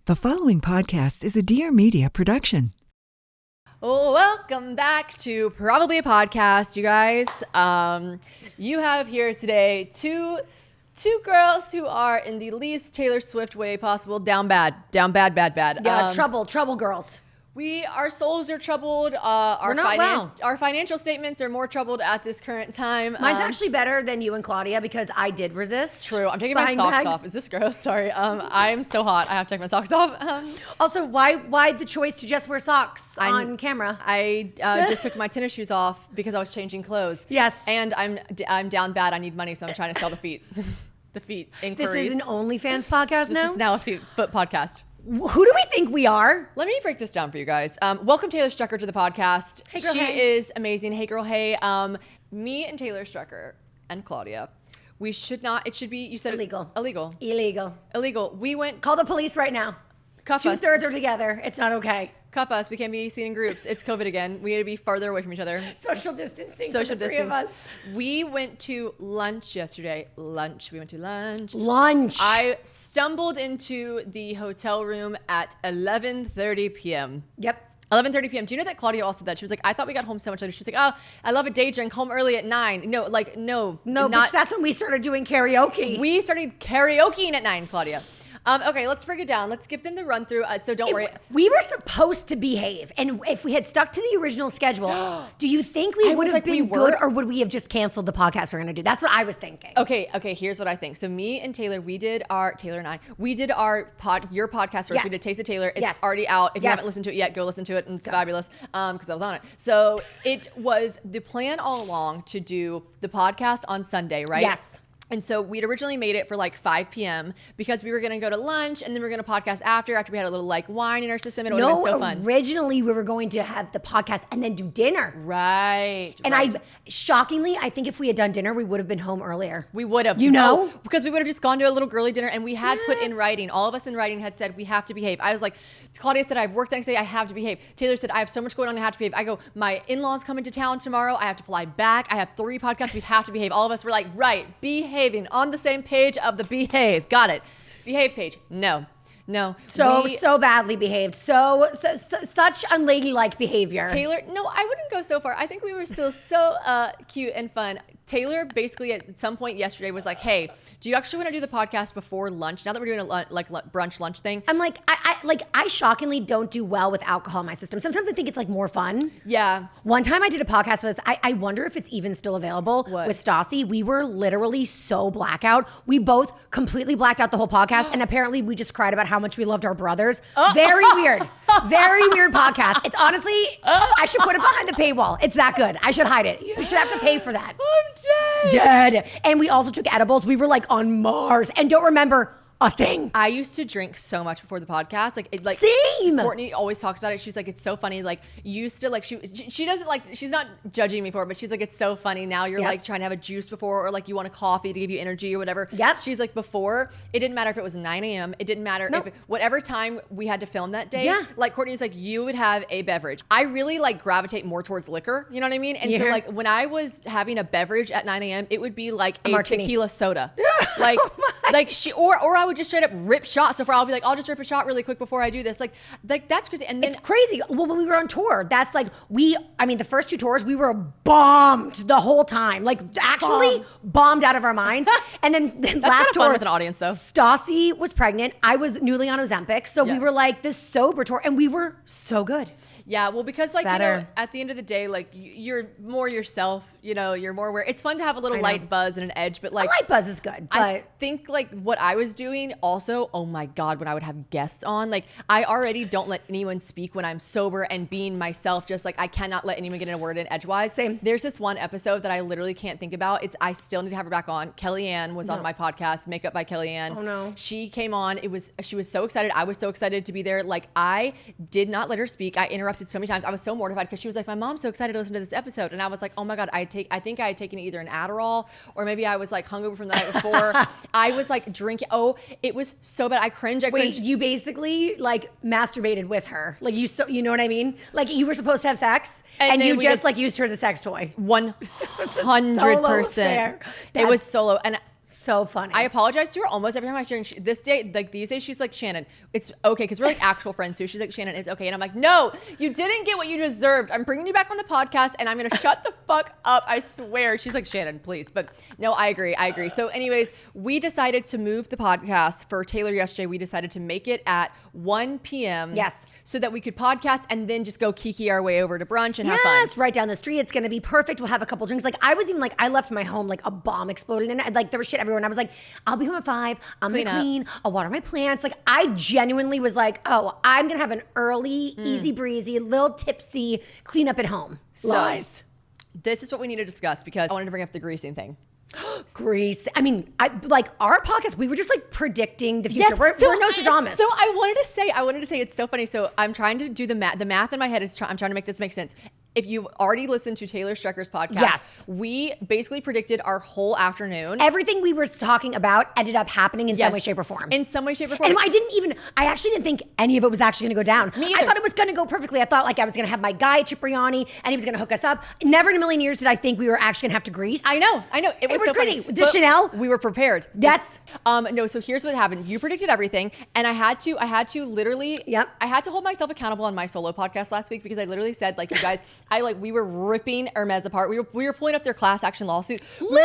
The following podcast is a Dear Media production. Welcome back to Probably a Podcast, you guys. You have here today two girls who are in the least Taylor Swift way possible, down bad. Yeah, trouble girls. Our souls are troubled. Our financial statements are more troubled at this current time. Mine's actually better than you and Claudia because I did resist. True. I'm taking my socks off. Is this gross? Sorry. I'm so hot. I have to take my socks off. Also, why the choice to just wear socks on camera? I just took my tennis shoes off because I was changing clothes. Yes. And I'm down bad. I need money, so I'm trying to sell the feet. The feet inquiries. This is an OnlyFans podcast now? This is now a foot podcast. Who do we think we are? Let me break this down for you guys. Welcome Taylor Strecker to the podcast. Hey girl, she hey. is amazing. Hey girl, hey. Me and Taylor Strecker and Claudia, we should not, it should be, you said Illegal. Illegal. We went, Call the police right now. cuff us. 2/3 are together. It's not okay. Cuff us. We can't be seen in groups. It's COVID again. We need to be farther away from each other. Social distancing. Social for the three of distance. us. We went to lunch yesterday. We went to lunch. Lunch. I stumbled into the hotel room at 11:30 p.m. Yep. 11:30 p.m. Do you know that Claudia also said that? She was like, I thought we got home so much later. She's like, oh, I love a day drink, home early at 9. No, Bitch, that's when we started doing karaoke. We started karaokeing at 9, Claudia. Okay, let's break it down. Let's give them the run through. So don't worry. We were supposed to behave, and if we had stuck to the original schedule, do you think we would have been good, or would we have just canceled the podcast we're going to do? That's what I was thinking. Okay. Here's what I think. So me and Taylor, Taylor and I, we did your podcast first. Yes. We did Taste of Taylor. It's Yes. already out. If you Yes. haven't listened to it yet, go listen to it. And it's fabulous because I was on it. So it was the plan all along to do the podcast on Sunday, right? Yes. And so we'd originally made it for like 5 p.m. because we were going to go to lunch and then we were going to podcast after we had a little like wine in our system. It would have been so fun. Originally we were going to have the podcast and then do dinner. Right. And shockingly, I think if we had done dinner, we would have been home earlier. We would have. You know? Because we would have just gone to a little girly dinner and we had put in writing, all of us in writing had said we have to behave. I was like, Claudia said I have work the next day, I have to behave. Taylor said I have so much going on, I have to behave. I go, my in-laws coming to town tomorrow, I have to fly back. I have 3 podcasts, we have to behave. All of us were like, right, behaving on the same page of the behave. Got it. Behave page. No. So badly behaved. So such unladylike behavior. Taylor, no, I wouldn't go so far. I think we were still so cute and fun. Taylor basically at some point yesterday was like, hey, do you actually want to do the podcast before lunch? Now that we're doing a brunch lunch thing. I'm like, I shockingly don't do well with alcohol in my system. Sometimes I think it's like more fun. Yeah. One time I did a podcast with, I wonder if it's even still available, What? with Stassi. We were literally so blackout. We both completely blacked out the whole podcast. And apparently we just cried about how much we loved our brothers. Very weird. Very weird podcast. It's honestly, I should put it behind the paywall. It's that good. I should hide it. You should have to pay for that. I'm Dead. And we also took edibles. We were like on Mars and don't remember a thing. I used to drink so much before the podcast. Same. Courtney always talks about it. She's like, it's so funny. Like you used to like, she doesn't like, she's not judging me for it, but she's like, it's so funny. Now you're like trying to have a juice before, or like you want a coffee to give you energy or whatever. Yep. She's like, before, it didn't matter if it was 9 a.m. It didn't matter if whatever time we had to film that day. Yeah. Like Courtney's like, you would have a beverage. I really like gravitate more towards liquor. You know what I mean? And so like when I was having a beverage at 9 a.m., it would be like a tequila soda. Like, or I would just straight up rip shots. So I'll be like, I'll just rip a shot really quick before I do this. Like that's crazy. And then it's crazy. Well, when we were on tour, that's like the first 2 tours, we were bombed the whole time. Like actually bombed out of our minds. And then last tour fun with an audience though. Stassi was pregnant. I was newly on Ozempic. So we were like this sober tour and we were so good. Yeah, well, because like, you know, at the end of the day, like you're more yourself, you know, you're more aware. It's fun to have a little light buzz and an edge, but like a light buzz is good. But I think like what I was doing also, oh my God, when I would have guests on, like I already don't let anyone speak when I'm sober and being myself. Just like I cannot let anyone get in a word in edgewise. Same. There's this one episode that I literally can't think about. I still need to have her back on. Kellyanne was on my podcast, Makeup by Kellyanne. Oh no. She came on. She was so excited. I was so excited to be there. Like I did not let her speak. I interrupted so many times. I was so mortified because she was like, my mom's so excited to listen to this episode. And I was like, oh my God, I think I had taken either an Adderall or maybe I was like hungover from the night before. I was like drinking. Oh, it was so bad. I cringed. Wait, you basically like masturbated with her. Like you know what I mean? Like you were supposed to have sex and you just like used her as a sex toy. 100%. It was solo. And So funny. I apologize to her almost every time I share. This day, like these days, she's like, Shannon, it's okay. Cause we're like actual friends too. She's like, Shannon, it's okay. And I'm like, no, you didn't get what you deserved. I'm bringing you back on the podcast and I'm going to shut the fuck up. I swear. She's like, Shannon, please. But no, I agree. So anyways, we decided to move the podcast for Taylor yesterday. We decided to make it at 1 p.m. Yes. So that we could podcast and then just go kiki our way over to brunch and have fun. Yes, right down the street. It's going to be perfect. We'll have a couple drinks. Like I was even like, I left my home like a bomb exploded and like there was shit everywhere. And I was like, I'll be home at 5. I'm going to clean. I'll water my plants. Like I genuinely was like, oh, I'm going to have an early, easy breezy, little tipsy clean up at home. Lies. This is what we need to discuss because I wanted to bring up the greasing thing. Grease. I mean, like our podcast, we were just like predicting the future. Yes, we're Nostradamus. So I wanted to say it's so funny. So I'm trying to do the math. The math in my head is I'm trying to make this make sense. If you've already listened to Taylor Strecker's podcast, yes, we basically predicted our whole afternoon. Everything we were talking about ended up happening in some way, shape, or form. In some way, shape, or form. And I actually didn't think any of it was actually going to go down. Me either. I thought it was going to go perfectly. I thought like I was going to have my guy Cipriani and he was going to hook us up. Never in a million years did I think we were actually going to have to grease. I know. It was so crazy. Funny. Just Chanel. We were prepared. Yes. No. So here's what happened. You predicted everything, and I had to literally. Yep. I had to hold myself accountable on my solo podcast last week because I literally said like, you guys, we were ripping Hermes apart. We were pulling up their class action lawsuit. Literally.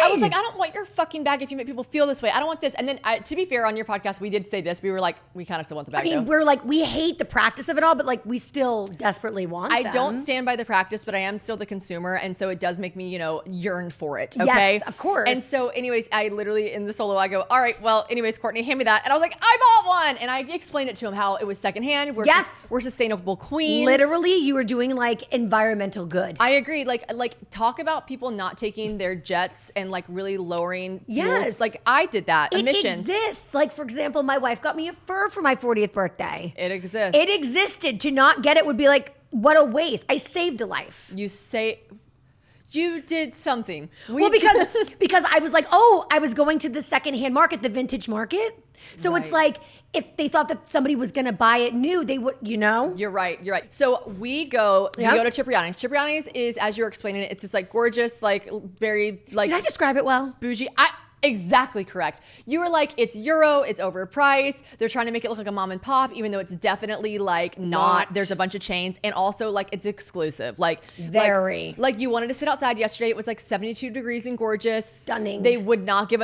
I was like, I don't want your fucking bag if you make people feel this way. I don't want this. And then to be fair, on your podcast, we did say this. We were like, we kind of still want the bag. I mean, we're like, we hate the practice of it all, but like we still desperately want them. I don't stand by the practice, but I am still the consumer. And so it does make me, yearn for it. Okay. Yes, of course. And so anyways, I literally in the solo, I go, all right, well, anyways, Courtney, hand me that. And I was like, I bought one. And I explained it to him how it was secondhand. We're sustainable queens. Literally, you were doing like environmental good. I agree. Like talk about people not taking their jets and like really lowering fuels. Yes. Like I did that. Emissions. It exists. Like for example, my wife got me a fur for my 40th birthday. It exists. It existed. To not get it would be like, what a waste. I saved a life. You did something. Because I was like, I was going to the secondhand market, the vintage market. So Right. It's like, if they thought that somebody was going to buy it new, they would, You're right. So we go to Cipriani's. Cipriani's is, as you're explaining it, it's just like gorgeous, like very like. Did I describe it well? Bougie. Exactly correct. You were like, it's Euro, it's overpriced. They're trying to make it look like a mom and pop, even though it's definitely like not. There's a bunch of chains, and also like it's exclusive. Like very. Like you wanted to sit outside yesterday. It was like 72 degrees and gorgeous. Stunning. They would not give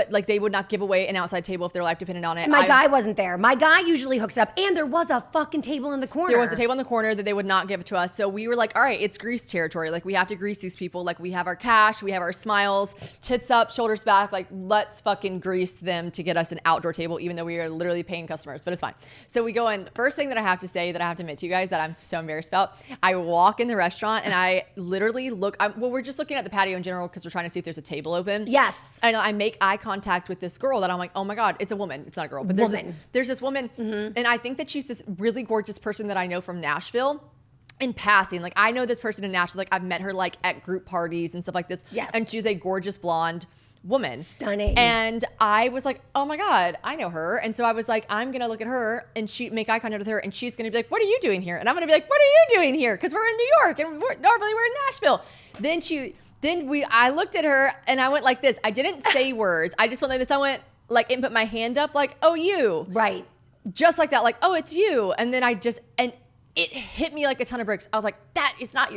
away an outside table if their life depended on it. And my guy wasn't there. My guy usually hooks it up, and there was a fucking table in the corner. There was a table in the corner that they would not give to us. So we were like, all right, it's grease territory. Like we have to grease these people. Like we have our cash, we have our smiles, tits up, shoulders back. Like let's fucking grease them to get us an outdoor table, even though we are literally paying customers, but it's fine. So we go in. First thing that I have to say that I have to admit to you guys that I'm so embarrassed about, I walk in the restaurant and I literally look, we're just looking at the patio in general because we're trying to see if there's a table open. Yes. And I make eye contact with this girl that I'm like, oh my God, it's a woman. It's not a girl, but there's this woman. Mm-hmm. And I think that she's this really gorgeous person that I know from Nashville. In passing, like I know this person in Nashville, like I've met her like at group parties and stuff like this. Yes. And she's a gorgeous blonde woman. Stunning. And I was like, oh my God, I know her. And so I was like, I'm gonna look at her and make eye contact with her, and she's gonna be like, what are you doing here? And I'm gonna be like, what are you doing here? Because we're in New York and normally we're in Nashville. I looked at her and I went like this. I didn't say words. I just went like this. I went like and put my hand up like, oh, you. Right. Just like that, like, oh, it's you. And then and it hit me like a ton of bricks. I was like, that is not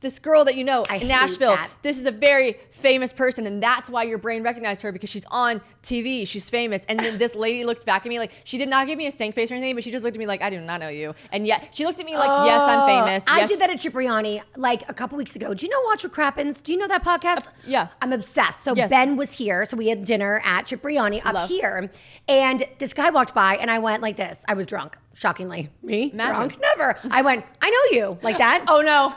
this girl that you know in Nashville. This is a very famous person, and that's why your brain recognized her, because she's on TV. She's famous. And then this lady looked back at me like, she did not give me a stank face or anything, but she just looked at me like, I do not know you. And yet she looked at me like, yes, I'm famous. I did that at Cipriani like a couple weeks ago. Do you know Watch What Crappens? Do you know that podcast? Yeah. I'm obsessed. So yes. Ben was here. So we had dinner at Cipriani up here. And this guy walked by and I went like this. I was drunk. Shockingly. Me? Imagine. Drunk? Never. I went, I know you. Like that. Oh no.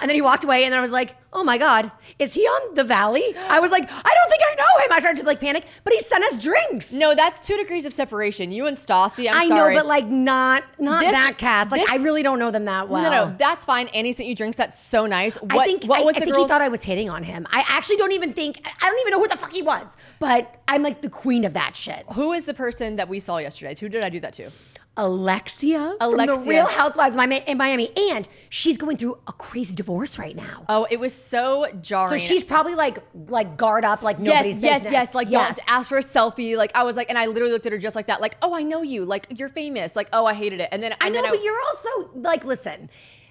And then he walked away and then I was like, oh my God, is he on the Valley? I was like, I don't think I know him. I started to like panic, but he sent us drinks. No, that's 2 degrees of separation. You and Stassi, I sorry. know, but like not that cast. Like I really don't know them that well. No, that's fine. And he sent you drinks. That's so nice. I think he thought I was hitting on him. I actually don't even know who the fuck he was, but I'm like the queen of that shit. Who is the person that we saw yesterday? Who did I do that to? Alexia from the Real Housewives in Miami. And she's going through a crazy divorce right now. Oh, it was so jarring. So she's probably like guard up, like nobody's business. Yes. Like, don't ask for a selfie. Like, I was like, and I literally looked at her just like that. Like, oh, I know you. Like, you're famous. Like, oh, I hated it. And then I know, but you're also like, listen.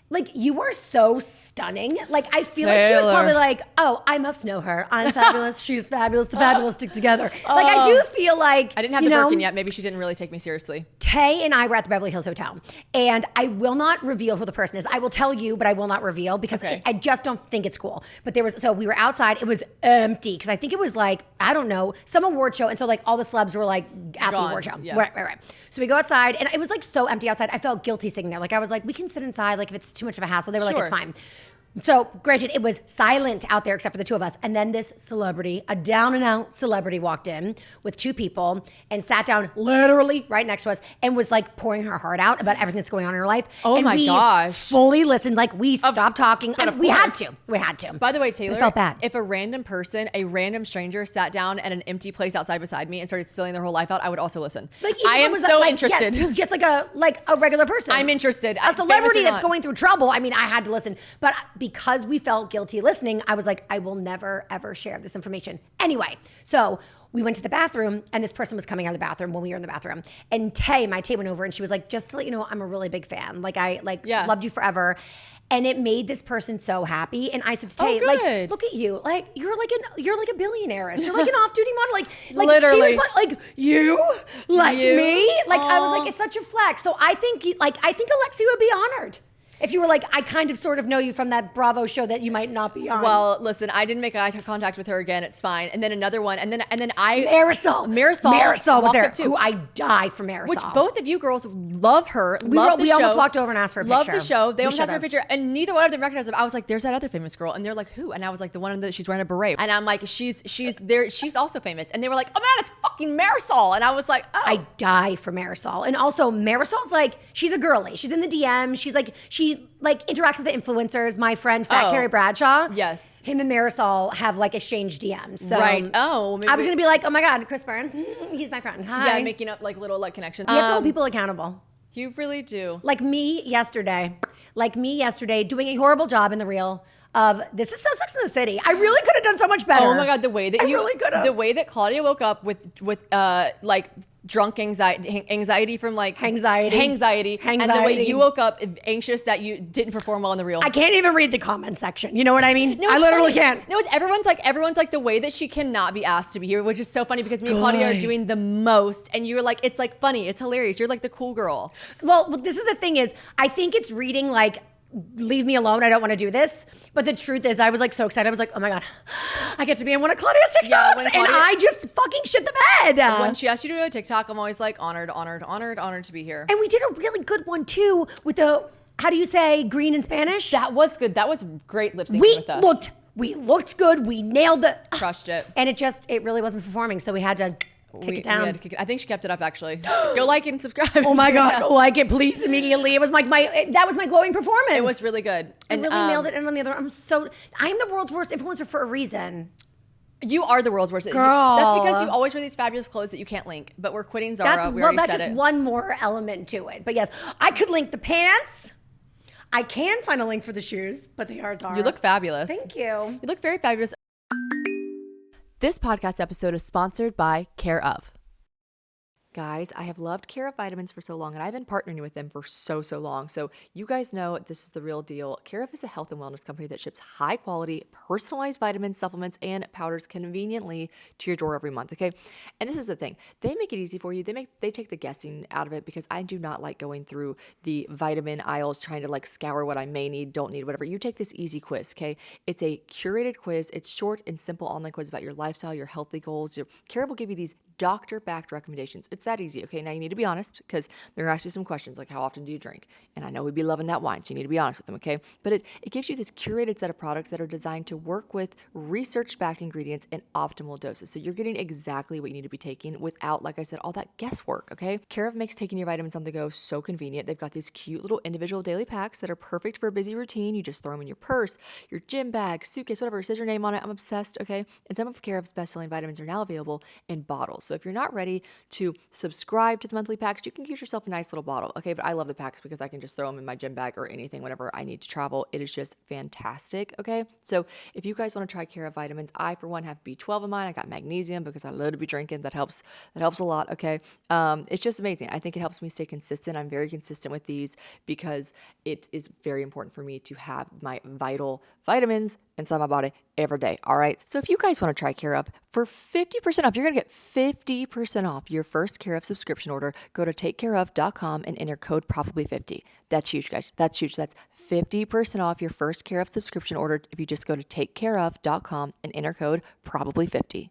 Like, you are so stunning. Like, I feel like she was probably like, oh, I must know her. I'm fabulous. She's fabulous. The fabulous stick together. Like, I do feel like, I didn't have the Birkin yet. Maybe she didn't really take me seriously. Tay and I were at the Beverly Hills Hotel. And I will not reveal who the person is. I will tell you, but I will not reveal because I just don't think it's cool. But so we were outside. It was empty because I think it was like, I don't know, some award show. And so like all the celebs were like at the award show. Yeah. Right. So we go outside and it was like so empty outside. I felt guilty sitting there. Like, I was like, we can sit inside. Like, if it's too much of a hassle. They were like, it's fine. So granted, it was silent out there except for the two of us. And then this celebrity, a down and out celebrity, walked in with two people and sat down literally right next to us and was like pouring her heart out about everything that's going on in her life. Oh and my gosh. Fully listened. Like, we stopped talking. And we had to. We had to. By the way, Taylor, I felt bad. If a random person, a random stranger sat down at an empty place outside beside me and started spilling their whole life out, I would also listen. Like, I am so interested. Yeah, just like a regular person. I'm interested. A celebrity that's going through trouble. I mean, I had to listen. But because we felt guilty listening, I was like, I will never, ever share this information. Anyway, so we went to the bathroom and this person was coming out of the bathroom when we were in the bathroom. And my Tay went over and she was like, just to let you know, I'm a really big fan. Like, I loved you forever. And it made this person so happy. And I said to Tay, like, look at you. Like, you're like a billionaire. You're like an off-duty model. Like literally. She was like, you? Like me? Like, I was like, it's such a flex. So I think Alexia would be honored. If you were like, I kind of sort of know you from that Bravo show that you might not be on. Well, listen, I didn't make eye contact with her again. It's fine. And then another one. And then Marisol was there, too. who I die for Marisol. Which both of you girls love her. We almost walked over and asked for a picture. Love the show. They almost asked for a picture. And neither one of them recognized them. I was like, there's that other famous girl. And they're like, who? And I was like, the one she's wearing a beret. And I'm like, she's there. She's also famous. And they were like, oh man, it's fucking Marisol. And I was like, oh. I die for Marisol. And also Marisol's like, she's a girly. She's in the DM. She's like, she interacts with the influencers. My friend Fat Carrie Bradshaw. Yes. Him and Marisol have like exchanged DMs. So right. Oh, maybe. I was gonna be like, oh my God, Chris Byrne, he's my friend. Hi. Yeah, making up like little connections. You have to hold people accountable. You really do. Like me yesterday doing a horrible job in the reel of This Is So Sex in the City. I really could have done so much better. Oh my God, the way that really could have. The way that Claudia woke up with like drunk anxiety from like anxiety, and the way you woke up anxious that you didn't perform well in the reel. I can't even read the comment section. You know what I mean? No, I literally can't. No, everyone's like the way that she cannot be asked to be here, which is so funny because me and Claudia are doing the most, and you're like, it's like funny, it's hilarious. You're like the cool girl. Well, this is the thing is, I think it's reading like, leave me alone, I don't want to do this. But the truth is, I was like so excited. I was like, oh my God, I get to be in one of Claudia's TikToks. And I just fucking shit the bed. When she asked you to do a TikTok, I'm always like, honored to be here. And we did a really good one too with the, how do you say green in Spanish? That was good. That was great lip syncing with us. We looked good. We nailed it. Crushed it. And it really wasn't performing. So we had to kick it down. I think she kept it up actually. Go like and subscribe. Oh my God, go like it please immediately. It was like that was my glowing performance. It was really good. And really nailed it. And on the other, I'm the world's worst influencer for a reason. You are the world's worst. Girl. That's because you always wear these fabulous clothes that you can't link. But we're quitting Zara. That's just one more element to it. But yes, I could link the pants. I can find a link for the shoes, but they are Zara. You look fabulous. Thank you. You look very fabulous. This podcast episode is sponsored by Care of. Guys, I have loved Care of vitamins for so long, and I've been partnering with them for so long. So you guys know this is the real deal. Care of is a health and wellness company that ships high quality, personalized vitamins, supplements, and powders conveniently to your door every month, okay? And this is the thing. They make it easy for you. They take the guessing out of it because I do not like going through the vitamin aisles trying to like scour what I may need, don't need, whatever. You take this easy quiz, okay? It's a curated quiz. It's short and simple online quiz about your lifestyle, your healthy goals. Care of will give you these doctor-backed recommendations. It's that easy, okay? Now you need to be honest because they're going to ask you some questions like how often do you drink? And I know we'd be loving that wine, so you need to be honest with them, okay? But it gives you this curated set of products that are designed to work with research-backed ingredients in optimal doses. So you're getting exactly what you need to be taking without, like I said, all that guesswork, okay? Care of makes taking your vitamins on the go so convenient. They've got these cute little individual daily packs that are perfect for a busy routine. You just throw them in your purse, your gym bag, suitcase, whatever. It says your name on it. I'm obsessed, okay? And some of Care of's best-selling vitamins are now available in bottles. So if you're not ready to subscribe to the monthly packs, you can get yourself a nice little bottle. Okay, but I love the packs because I can just throw them in my gym bag or anything whenever I need to travel. It is just fantastic. Okay, so if you guys want to try Care of vitamins, I for one have B12 in mine. I got magnesium because I love to be drinking. That helps a lot. Okay, it's just amazing. I think it helps me stay consistent. I'm very consistent with these because it is very important for me to have my vital vitamins inside my body every day. All right. So if you guys want to try Care of for 50% off, you're going to get 50% off your first Care of subscription order. Go to takecareof.com and enter code probably50. That's huge, guys. That's huge. That's 50% off your first Care of subscription order if you just go to takecareof.com and enter code probably50.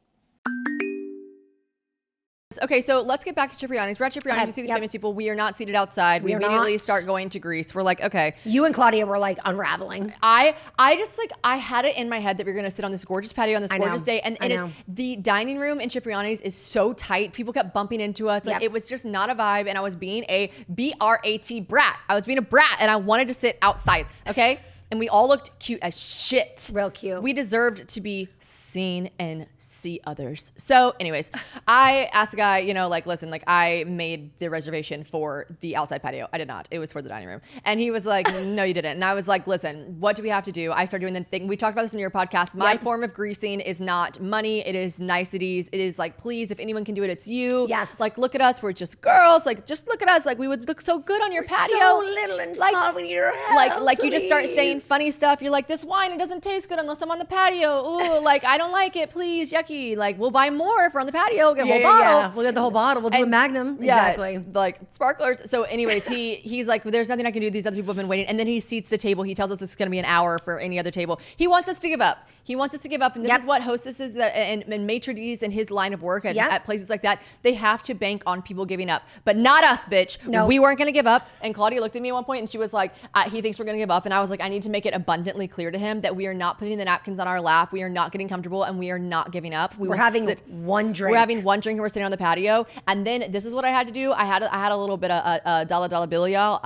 Okay, so let's get back to Cipriani's. We're at Cipriani's. We see these famous people. We are not seated outside. We immediately start going to Greece. We're like, okay. You and Claudia were like unraveling. I just like, I had it in my head that we were going to sit on this gorgeous patio on this gorgeous day. And the dining room in Cipriani's is so tight. People kept bumping into us. Like, it was just not a vibe. And I was being a B-R-A-T brat. I was being a brat and I wanted to sit outside. Okay. And we all looked cute as shit. Real cute. We deserved to be seen and see others. So anyways, I asked the guy, like, listen, like I made the reservation for the outside patio. I did not. It was for the dining room. And he was like, no, you didn't. And I was like, listen, what do we have to do? I started doing the thing. We talked about this in your podcast. My form of greasing is not money. It is niceties. It is like, please, if anyone can do it, it's you. Yes. Like, look at us. We're just girls. Like, just look at us. Like, we would look so good on your patio. So little and small. We need your help, like you just start saying funny stuff. You're like, this wine, it doesn't taste good unless I'm on the patio. Ooh, like I don't like it. Please, yucky. Like we'll buy more if we're on the patio. Get a whole bottle. Yeah. We'll get the whole bottle. We'll do a Magnum. Yeah, exactly. Like sparklers. So anyways, he's like, there's nothing I can do. These other people have been waiting. And then he seats the table. He tells us it's going to be an hour for any other table. He wants us to give up. And this is what hostesses and maitre d's in his line of work at places like that, they have to bank on people giving up. But not us, bitch. No. We weren't going to give up. And Claudia looked at me at one point and she was like, he thinks we're going to give up. And I was like, I need to make it abundantly clear to him that we are not putting the napkins on our lap. We are not getting comfortable and we are not giving up. We're having one drink. We're having one drink and we're sitting on the patio. And then this is what I had to do. I had a little bit of a dollar bill, y'all.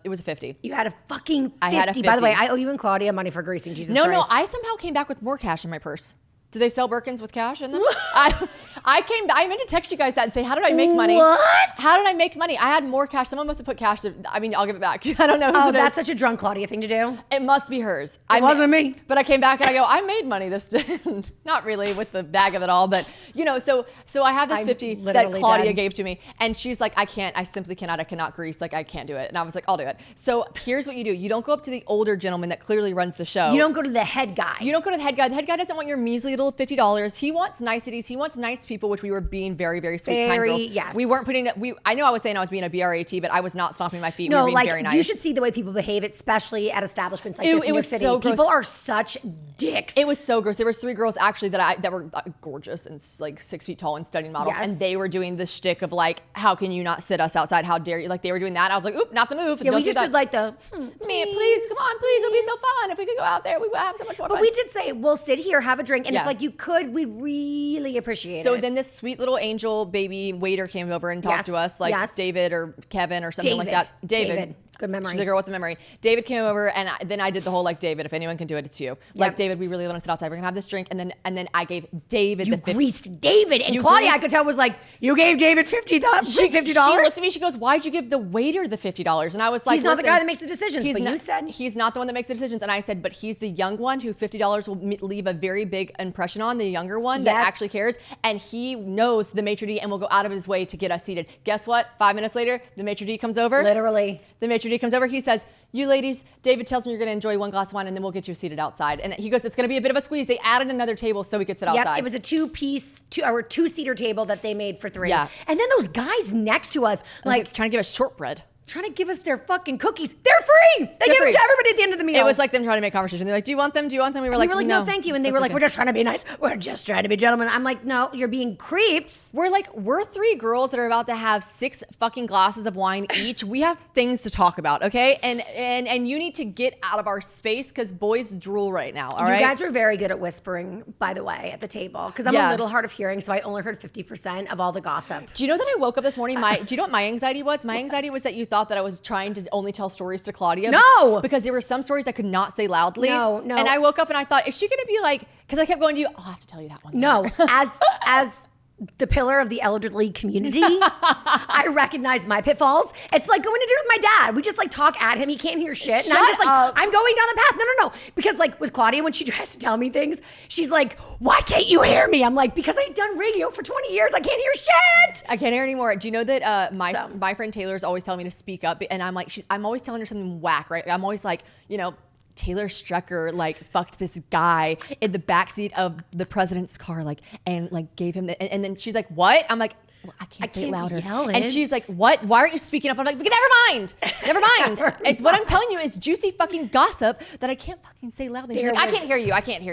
It was a 50. You had a fucking 50. I had a 50. By the way, I owe you and Claudia money for greasing. Jesus Christ. No, I somehow came back with more cash in my purse. Do they sell Birkins with cash in them? I meant to text you guys that and say, how did I make money? What? How did I make money? I had more cash. Someone must have put cash. I'll give it back. I don't know. Oh, that's such a drunk Claudia thing to do. It must be hers. It wasn't me. But I came back and I go, I made money this day. Not really with the bag of it all, but so I have this 50 that Claudia gave to me. And she's like, I simply cannot. I cannot grease. Like, I can't do it. And I was like, I'll do it. So here's what you do. You don't go up to the older gentleman that clearly runs the show. You don't go to the head guy. You don't go to the head guy. The head guy doesn't want your measly little $50. He wants niceties. He wants nice people, which we were being very, very sweet, kind girls. Yes. We weren't putting it. I know I was saying I was being a BRAT, but I was not stomping my feet. We were being very nice. You should see the way people behave, especially at establishments like this in New York City. So gross. People are such dicks. It was so gross. There was 3 girls actually that were gorgeous and like 6 feet tall and stunning models, and they were doing the shtick of like, how can you not sit us outside? How dare you? Like they were doing that. I was like, oop, not the move. Yeah, we just did like the please, come on, please. It'll be so fun if we could go out there. We would have so much more fun. But we did say we'll sit here, have a drink, and if like you could, we'd really appreciate it. So then this sweet little angel baby waiter came over and talked to us, like David or Kevin or something like that. David. Good memory. She's a girl with a memory. David came over and then I did the whole like, David, if anyone can do it, it's you. Like, David, we really want to sit outside. We're gonna have this drink. And then I gave David the 50. You greased David. And Claudia, I could tell, was like, you gave David $50. She looked at me, she goes, why'd you give the waiter the $50? And I was like, he's not the guy that makes the decisions, but you said. He's not the one that makes the decisions. And I said, but he's the young one who $50 will leave a very big impression on, the younger one that actually cares. And he knows the maitre d' and will go out of his way to get us seated. Guess what? 5 minutes later, the maitre d' comes over. Literally. The maitre d' comes over. He says, you ladies, David tells me you're going to enjoy one glass of wine and then we'll get you seated outside. And he goes, it's going to be a bit of a squeeze. They added another table so we could sit outside. It was a two-seater table that they made for 3. Yeah. And then those guys next to us, like trying to give us shortbread. Trying to give us their fucking cookies. They're free. They give them to everybody at the end of the meal. It was like them trying to make conversation. They're like, do you want them? Do you want them? We were like, no, thank you. And they were like, we're just trying to be nice. We're just trying to be gentlemen. I'm like, no, you're being creeps. We're 3 girls that are about to have 6 fucking glasses of wine each. We have things to talk about, okay? And you need to get out of our space because boys drool right now, all right? You guys were very good at whispering, by the way, at the table. Because I'm a little hard of hearing, so I only heard 50% of all the gossip. Do you know that I woke up this morning? Do you know what my anxiety was? My anxiety was that you thought that I was trying to only tell stories to Claudia. No! Because there were some stories I could not say loudly. No. And I woke up and I thought, is she going to be like, because I kept going to you, I'll have to tell you that one. No, as the pillar of the elderly community. I recognize my pitfalls. It's like going to dinner with my dad. We just like talk at him. He can't hear shit. And I'm just like, I'm going down the path. No. Because like with Claudia, when she tries to tell me things, she's like, why can't you hear me? I'm like, because I've done radio for 20 years. I can't hear shit. I can't hear anymore. Do you know that my friend Taylor's always telling me to speak up? And I'm like, I'm always telling her something whack, right? I'm always like, Taylor Strecker like fucked this guy in the backseat of the president's car, like, and like gave him and then she's like, what? I'm like, well, I can't say it louder. And she's like, what? Why aren't you speaking up? I'm like, never mind. It's what I'm telling you is juicy fucking gossip that I can't fucking say loudly. She's like, I can't hear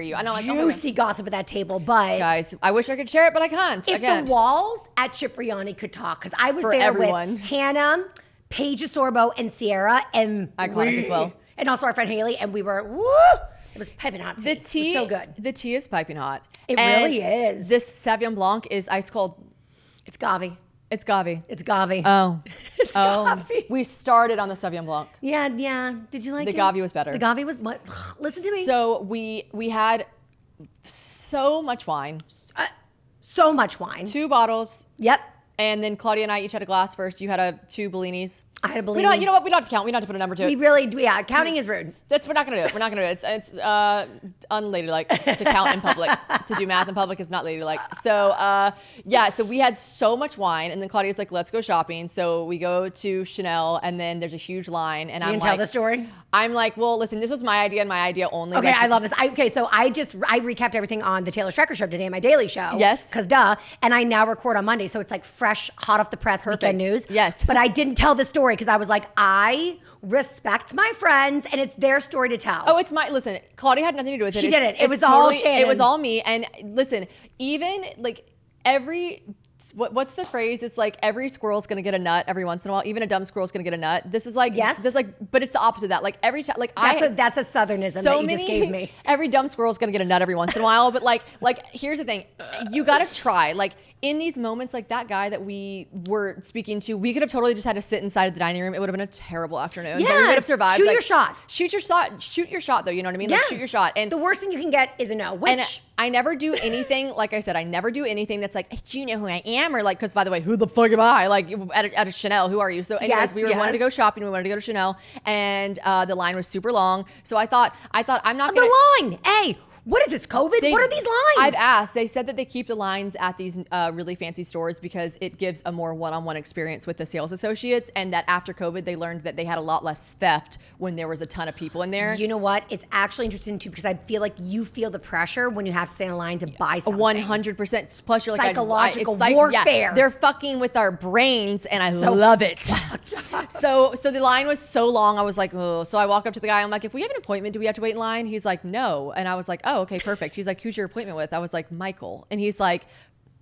you. I know, like, juicy gossip at that table, but guys, I wish I could share it, but I can't. If the walls at Cipriani could talk, because I was there with Hannah, Paige Sorbo, and Sierra, and iconic as well. And also our friend Haley, and we were, woo! It was piping hot tea. The tea it was so good. The tea is piping hot. It really is. This Sauvignon Blanc is ice cold. It's Gavi. It's Gavi. It's Gavi. Oh. It's Gavi. We started on the Sauvignon Blanc. Yeah. Did you like it? The Gavi was better. The Gavi was what? Listen to me. So we had so much wine. So much wine. 2 bottles. Yep. And then Claudia and I each had a glass first. You had 2 Bellinis. I had a Bellini. You know what? We don't have to count. We don't have to put a number to it. We really do. Yeah, counting is rude. We're not going to do it. We're not going to do it. It's unladylike to count in public. To do math in public is not ladylike. So, so we had so much wine. And then Claudia's like, let's go shopping. So we go to Chanel, and then there's a huge line. And I'm like, tell the story? I'm like, well, listen, this was my idea and my idea only. Okay, I love this. So I recapped everything on the Taylor Strecker show today, my daily show. Yes. Because duh. And I now record on Monday. So it's like fresh, hot off the press weekend news. Yes. But I didn't tell the story because I was like, I respect my friends and it's their story to tell. Oh, listen, Claudia had nothing to do with it. She didn't. It was all Shannon. It was all me. And listen, even like what's the phrase? It's like every squirrel's gonna get a nut every once in a while. Even a dumb squirrel's gonna get a nut. This is like, yes. But it's the opposite of that. Like every time, like that's a southernism that you just gave me. Every dumb squirrel's gonna get a nut every once in a while. But like here's the thing, you gotta try. Like in these moments, like that guy that we were speaking to, we could have totally just had to sit inside of the dining room. It would have been a terrible afternoon. Yes. But we would have survived. Shoot your shot. Shoot your shot though. You know what I mean? Yes. Like shoot your shot. And the worst thing you can get is a no. Which I never do anything. Like I said, I never do anything that's like, hey, do you know who I am? Or like, because by the way, who the fuck am I? Like at a Chanel, who are you? So anyways, we wanted to go shopping. We wanted to go to Chanel, and the line was super long. So I thought I'm not gonna. The line. Hey. What is this, COVID? What are these lines? I've asked. They said that they keep the lines at these really fancy stores because it gives a more one-on-one experience with the sales associates, and that after COVID, they learned that they had a lot less theft when there was a ton of people in there. You know what? It's actually interesting, too, because I feel like you feel the pressure when you have to stand in line to buy something. 100%. Plus, you're like... Psychological warfare. Yeah, they're fucking with our brains, and I love it. So the line was so long, I was like, oh. So I walk up to the guy, I'm like, if we have an appointment, do we have to wait in line? He's like, no. And I was like, oh, okay, perfect. He's like, who's your appointment with? I was like, Michael. And he's like,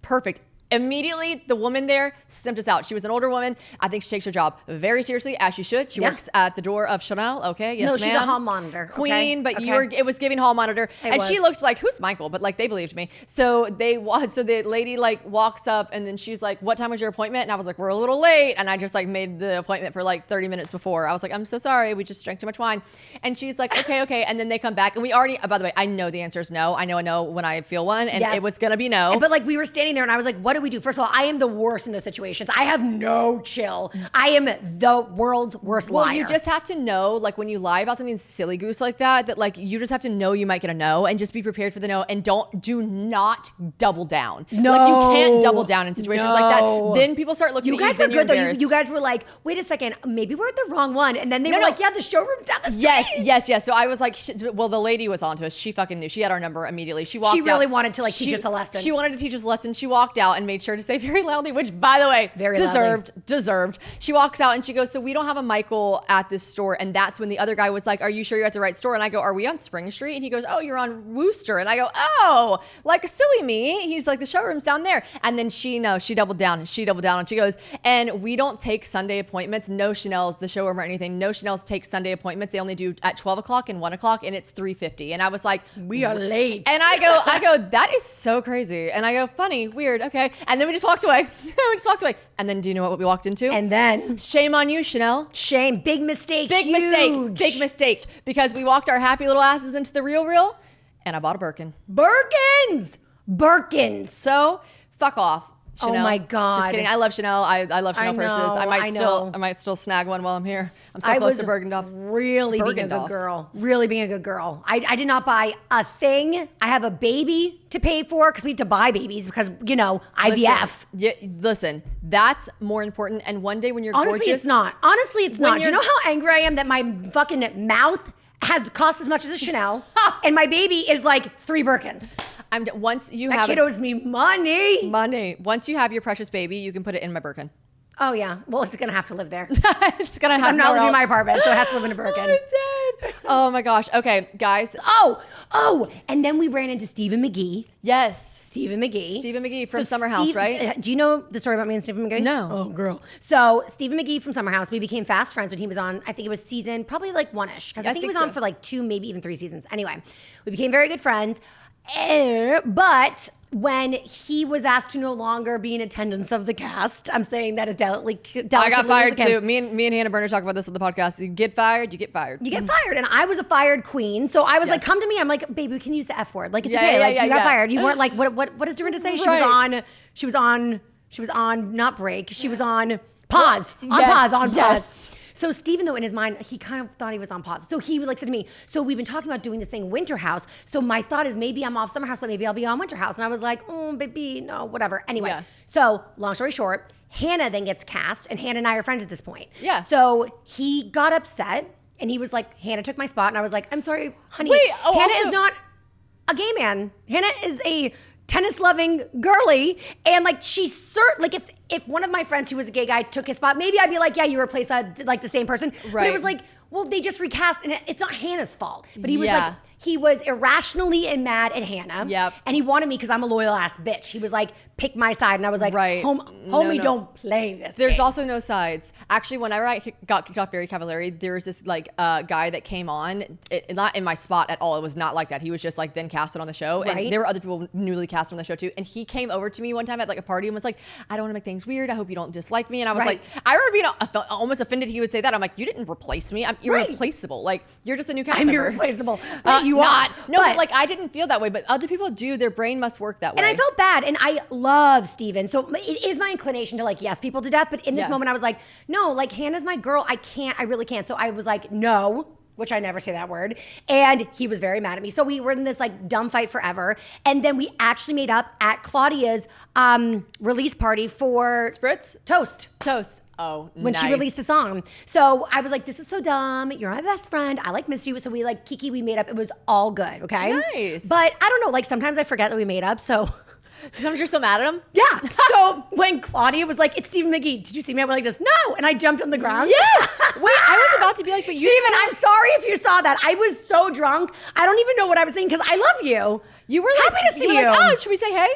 perfect. Immediately, the woman there stumped us out. She was an older woman. I think she takes her job very seriously, as she should. She works at the door of Chanel. Okay, yes, no, ma'am. she's a hall monitor. Queen, okay. but it was giving hall monitor. And she looked like, who's Michael? But like, they believed me. So the lady like walks up, and then she's like, what time was your appointment? And I was like, we're a little late. And I just like made the appointment for like 30 minutes before. I was like, I'm so sorry. We just drank too much wine. And she's like, okay. And then they come back, and we already, by the way, I know the answer is no. I know a no when I feel one, and it was going to be no. But like, we were standing there, and I was like, what do we do? First of all, I am the worst in those situations. I have no chill. I am the world's worst liar. Well, you just have to know, like when you lie about something silly goose like that like you just have to know you might get a no, and just be prepared for the no, and do not double down. No. Like you can't double down in situations like that. Then people start looking at you. You guys were good though. You guys were like, wait a second, maybe we're at the wrong one. And then they were like, yeah, the showroom's down the street. Yes. So I was like, well, the lady was onto us. She fucking knew. She had our number immediately. She walked out. She really wanted to like teach us a lesson. She wanted to teach us a lesson. She walked out and made sure to say very loudly, which by the way, deserved. She walks out and she goes, so we don't have a Michael at this store. And that's when the other guy was like, are you sure you're at the right store? And I go, are we on Spring Street? And he goes, oh, you're on Wooster. And I go, oh, like silly me. He's like, the showroom's down there. And then she doubled down. And she goes, and we don't take Sunday appointments. No Chanel's, the showroom or anything. No Chanel's take Sunday appointments. They only do at 12 o'clock and 1 o'clock, and it's $3.50. And I was like, we are late. And I go, that is so crazy. And I go, funny, weird, okay. And then we just walked away. And then do you know what we walked into? And then shame on you, Chanel. Shame. Big mistake. Big mistake. Because we walked our happy little asses into the real, and I bought a Birkin. Birkins. So fuck off. Chanel. Oh my God. Just kidding. I love Chanel. I love Chanel purses. I might still snag one while I'm here. I'm so close to Bergdorf's. Really being a good girl. Really being a good girl. I did not buy a thing. I have a baby to pay for because we have to buy babies because, IVF. Listen, that's more important. And one day when you're Honestly, gorgeous. it's not. Honestly, it's not. Do you know how angry I am that my fucking mouth has cost as much as a Chanel and my baby is like 3 Birkins? Once you That have kid owes me money. Once you have your precious baby, you can put it in my Birkin. Oh yeah. Well, it's gonna have to live there. It's gonna have. I'm not living in my apartment, so it has to live in a Birkin. I'm dead. Oh my gosh. Okay, guys. Oh, and then we ran into Stephen McGee. Yes. Stephen McGee from Summer House, right? Do you know the story about me and Stephen McGee? No. Oh, girl. So Stephen McGee from Summer House, we became fast friends when he was on, I think it was season, probably like 1-ish. Because I think he was on for like 2, maybe even 3 seasons. Anyway, we became very good friends. But when he was asked to no longer be in attendance of the cast, I'm saying that is delicately I got fired too. Me and Hannah Berner talk about this on the podcast. You get fired, you get fired. You get fired. And I was a fired queen. So I was like, come to me. I'm like, baby, we can use the F word. Like, it's okay. You got fired. You weren't like, what is Dorinda say? She was on not break. She was on pause. On pause. So Stephen, though, in his mind, he kind of thought he was on pause. So he said to me, so we've been talking about doing this thing Winter House. So my thought is maybe I'm off Summer House, but maybe I'll be on Winter House. And I was like, oh, baby, no, whatever. Anyway, so long story short, Hannah then gets cast, and Hannah and I are friends at this point. Yeah. So he got upset, and he was like, Hannah took my spot. And I was like, I'm sorry, honey. Wait, Hannah is not a gay man. Hannah is a tennis-loving girly, and like she's certain, like if one of my friends who was a gay guy took his spot, maybe I'd be like, yeah, you replaced that like the same person. Right. But it was like, well, they just recast, and it's not Hannah's fault. But he was like, he was irrationally and mad at Hannah. Yep. And he wanted me because I'm a loyal ass bitch. He was like, pick my side, and I was like, homie, don't play this. There's game. also no sides. Actually, whenever I got kicked off Very Cavallari, there was this like guy that came on, not in my spot at all. It was not like that. He was just like then casted on the show, and there were other people newly cast on the show too. And he came over to me one time at like a party and was like, "I don't want to make things weird. I hope you don't dislike me." And I was like, I remember being almost offended he would say that. I'm like, you didn't replace me. I'm irreplaceable. Like you're just a new cast member. I'm irreplaceable. But you are. No, but like I didn't feel that way, but other people do. Their brain must work that way. And I felt bad, and I love Steven. So it is my inclination to like yes people to death, but in this moment I was like, no, like Hannah's my girl. I really can't. So I was like, no, which I never say that word. And he was very mad at me. So we were in this like dumb fight forever. And then we actually made up at Claudia's release party for Spritz? Toast. Oh, when nice. she released the song. So I was like, this is so dumb. You're my best friend. I like miss you. So we like Kiki, we made up. It was all good. Okay. Nice. But I don't know. Like sometimes I forget that we made up. So sometimes you're so mad at him? Yeah. So when Claudia was like, it's Stephen McGee. Did you see me? I went like this. No. And I jumped on the ground. Yes. Wait, I was about to be like, but you. Stephen, I'm sorry if you saw that. I was so drunk. I don't even know what I was thinking because I love you. You were happy to see you. Like, oh, should we say hey?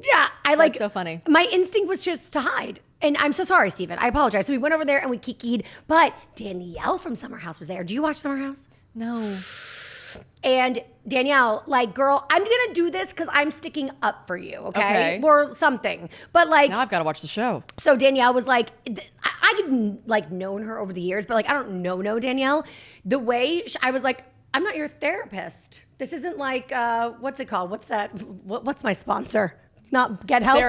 Yeah. That's so funny. My instinct was just to hide. And I'm so sorry, Stephen. I apologize. So we went over there and we kikied. But Danielle from Summer House was there. Do you watch Summer House? No. And Danielle, like, girl, I'm gonna do this because I'm sticking up for you, okay? Okay. Or something. But like, now I've got to watch the show. So Danielle was like, I've like known her over the years, but like I don't know Danielle. The way I was like, I'm not your therapist. This isn't like what's it called? What's that? What's my sponsor? Not Get Help.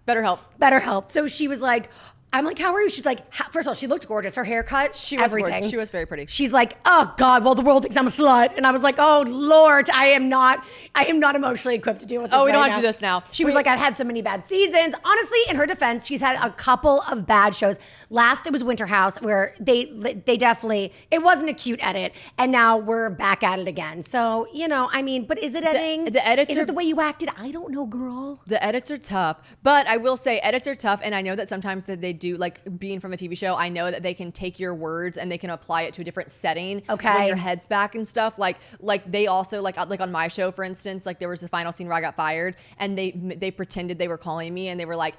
BetterHelp. So she was like, I'm like, how are you? She's like, first of all, she looked gorgeous. Her haircut, everything. Gorgeous. She was very pretty. She's like, oh God, well, the world thinks I'm a slut. And I was like, oh Lord, I am not emotionally equipped to deal with this. Oh, we right don't have now. to do this now. She was like, I've had so many bad seasons. Honestly, in her defense, she's had a couple of bad shows. Last, it was Winter House, where they definitely, it wasn't a cute edit. And now we're back at it again. So, I mean, but is it editing? The edits is it the way you acted? I don't know, girl. The edits are tough. But I will say, edits are tough. And I know that sometimes that they do, like being from a TV show, I know that they can take your words and they can apply it to a different setting. Okay. When your head's back and stuff. Like they also, like on my show, for instance, like there was a final scene where I got fired and they pretended they were calling me and they were like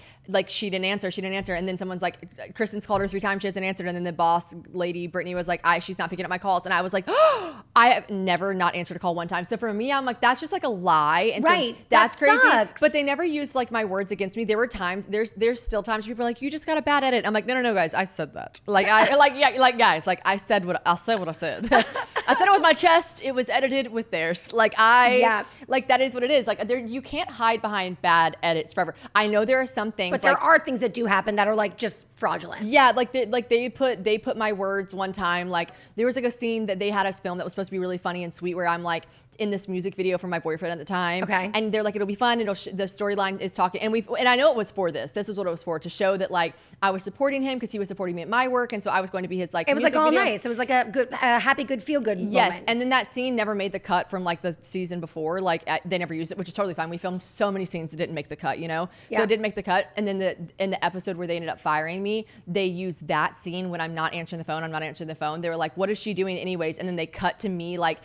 she didn't answer. And then someone's like, Kristen's called her 3 times, she hasn't answered. And then the boss lady, Brittany, was like, she's not picking up my calls. And I was like, oh, I have never not answered a call one time. So for me, I'm like, that's just like a lie. And right. So that's that crazy. sucks. But they never used like my words against me. There were times, there's still times people are like, you just got to bad edit. I'm like, no, guys, I said that. Guys, I said what I said. I said it with my chest. It was edited with theirs. Like that is what it is. Like you can't hide behind bad edits forever. I know there are some things, but there are things that do happen that are like just fraudulent. Yeah, they put my words one time. Like there was like a scene that they had us film that was supposed to be really funny and sweet, where I'm like in this music video for my boyfriend at the time. Okay. And they're like, it'll be fun. The storyline is talking, and I know it was for this. This is what it was for, to show that like I was supporting him because he was supporting me at my work, and so I was going to be his like. It was like all video. nice. It was like a good, happy, good, feel good. Yes, moment. and then that scene never made the cut from like the season before. Like they never used it, which is totally fine. We filmed so many scenes that didn't make the cut, so it didn't make the cut. And then in the episode where they ended up firing me, they used that scene when I'm not answering the phone. I'm not answering the phone. They were like, "What is she doing anyways?" And then they cut to me like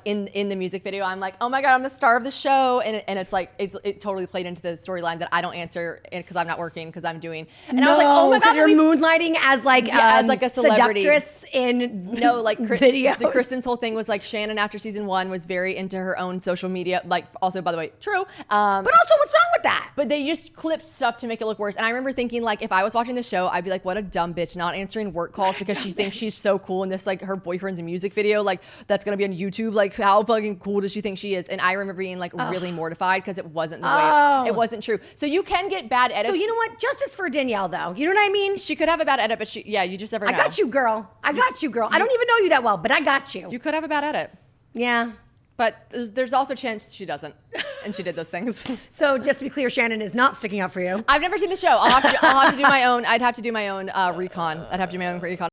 in the music video. I'm like, "Oh my God, I'm the star of the show," and it's like it totally played into the storyline that I don't answer because I'm not working because I'm doing. And I was like, "Oh my God, you're moonlighting as like as like a celebrity seductress in video." The Kristen's whole thing was like Shannon after season 1 was very into her own social media. Like also, by the way, true. But also, what's wrong with that? But they just clipped stuff to make it look worse. And I remember thinking, like, if I was watching the show, I'd be like, what a dumb bitch not answering work calls because she thinks she's so cool in this, like, her boyfriend's music video, like, that's gonna be on YouTube. Like, how fucking cool does she think she is? And I remember being like really mortified because it wasn't the way it wasn't true. So you can get bad edits. So you know what? Justice for Danielle, though. You know what I mean? She could have a bad edit, but you just never know. I got you, girl. I don't even know you that well, but I got you. You could have a bad edit. Yeah. But there's also a chance she doesn't, and she did those things. So just to be clear, Shannon is not sticking up for you. I've never seen the show. I'll have to do my own. I'd have to do my own recon. I'd have to do my own recon.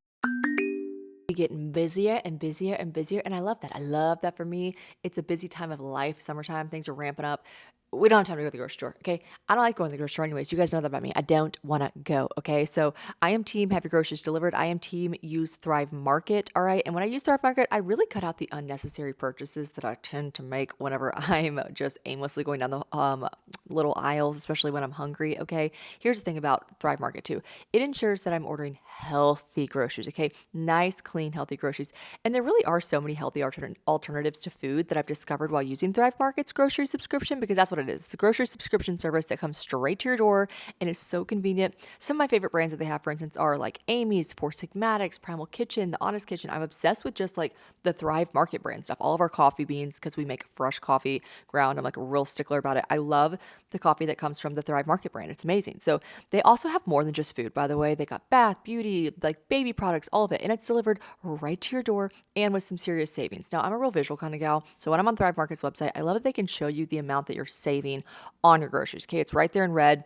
Getting busier and busier and busier, and I love that. I love that. For me, it's a busy time of life. Summertime, things are ramping up. We don't have time to go to the grocery store, okay? I don't like going to the grocery store anyways. You guys know that about me. I don't want to go, okay? So I am team have your groceries delivered. I am team use Thrive Market, all right? And when I use Thrive Market, I really cut out the unnecessary purchases that I tend to make whenever I'm just aimlessly going down the little aisles, especially when I'm hungry, okay? Here's the thing about Thrive Market too. It ensures that I'm ordering healthy groceries, okay? Nice, clean, healthy groceries. And there really are so many healthy alternatives to food that I've discovered while using Thrive Market's grocery subscription, because that's what it is. It's a grocery subscription service that comes straight to your door and is so convenient. Some of my favorite brands that they have, for instance, are like Amy's, Four Sigmatics, Primal Kitchen, The Honest Kitchen. I'm obsessed with just like the Thrive Market brand stuff. All of our coffee beans, because we make fresh coffee ground. I'm like a real stickler about it. I love the coffee that comes from the Thrive Market brand. It's amazing. So they also have more than just food, by the way. They got bath, beauty, like baby products, all of it. And it's delivered right to your door and with some serious savings. Now, I'm a real visual kind of gal. So when I'm on Thrive Market's website, I love that they can show you the amount that you're saving on your groceries. Okay, it's right there in red.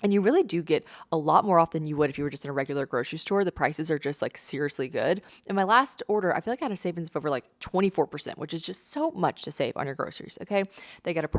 And you really do get a lot more off than you would if you were just in a regular grocery store. The prices are just like seriously good. In my last order, I feel like I had a savings of over like 24%, which is just so much to save on your groceries. Okay. They got a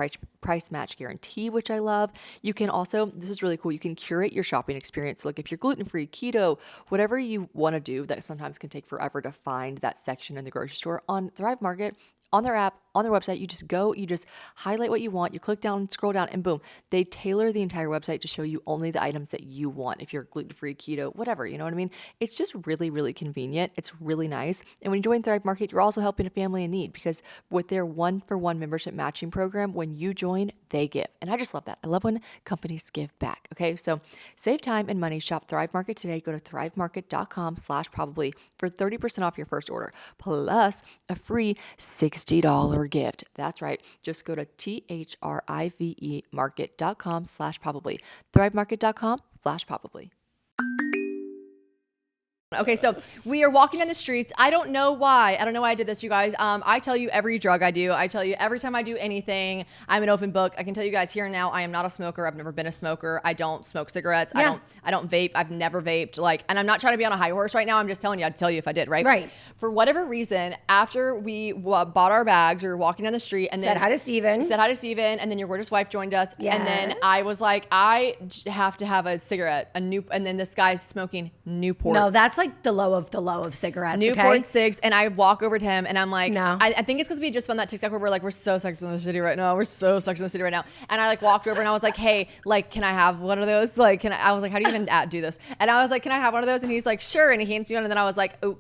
price match guarantee, which I love. You can also, this is really cool, you can curate your shopping experience. So like if you're gluten-free, keto, whatever you want to do, that sometimes can take forever to find that section in the grocery store, on Thrive Market, on their app, on their website, you just highlight what you want, you click down, scroll down, and boom, they tailor the entire website to show you only the items that you want. If you're gluten-free, keto, whatever, you know what I mean? It's just really, really convenient. It's really nice. And when you join Thrive Market, you're also helping a family in need, because with their 1-for-1 membership matching program, when you join, they give. And I just love that. I love when companies give back. Okay. So save time and money. Shop Thrive Market today. Go to thrivemarket.com/probably for 30% off your first order, plus a free $60 gift. That's right. Just go to THRIVE market.com/probably. thrivemarket.com/probably. Okay, so we are walking down the streets. I don't know why I did this, you guys. I tell you every drug I do. I tell you every time I do anything, I'm an open book. I can tell you guys here and now, I am not a smoker. I've never been a smoker. I don't smoke cigarettes. Yeah. I don't vape. I've never vaped. And I'm not trying to be on a high horse right now. I'm just telling you, I'd tell you if I did, right? Right. For whatever reason, after we bought our bags, we were walking down the street and then Said hi to Steven, and then your gorgeous wife joined us. Yes. And then I was like, I have to have a cigarette, and then this guy's smoking Newports. No, that's like the low of cigarettes. Newport okay? 6, and I walk over to him and I'm like, No. I think it's because we just found that TikTok where we're like, we're so Sex in the City right now. We're so Sex in the City right now. And I walked over and I was like, hey, can I have one of those? I was like, how do you even do this? And I was like, can I have one of those? And he's like, sure. And he hands me one. And then I was like, oh,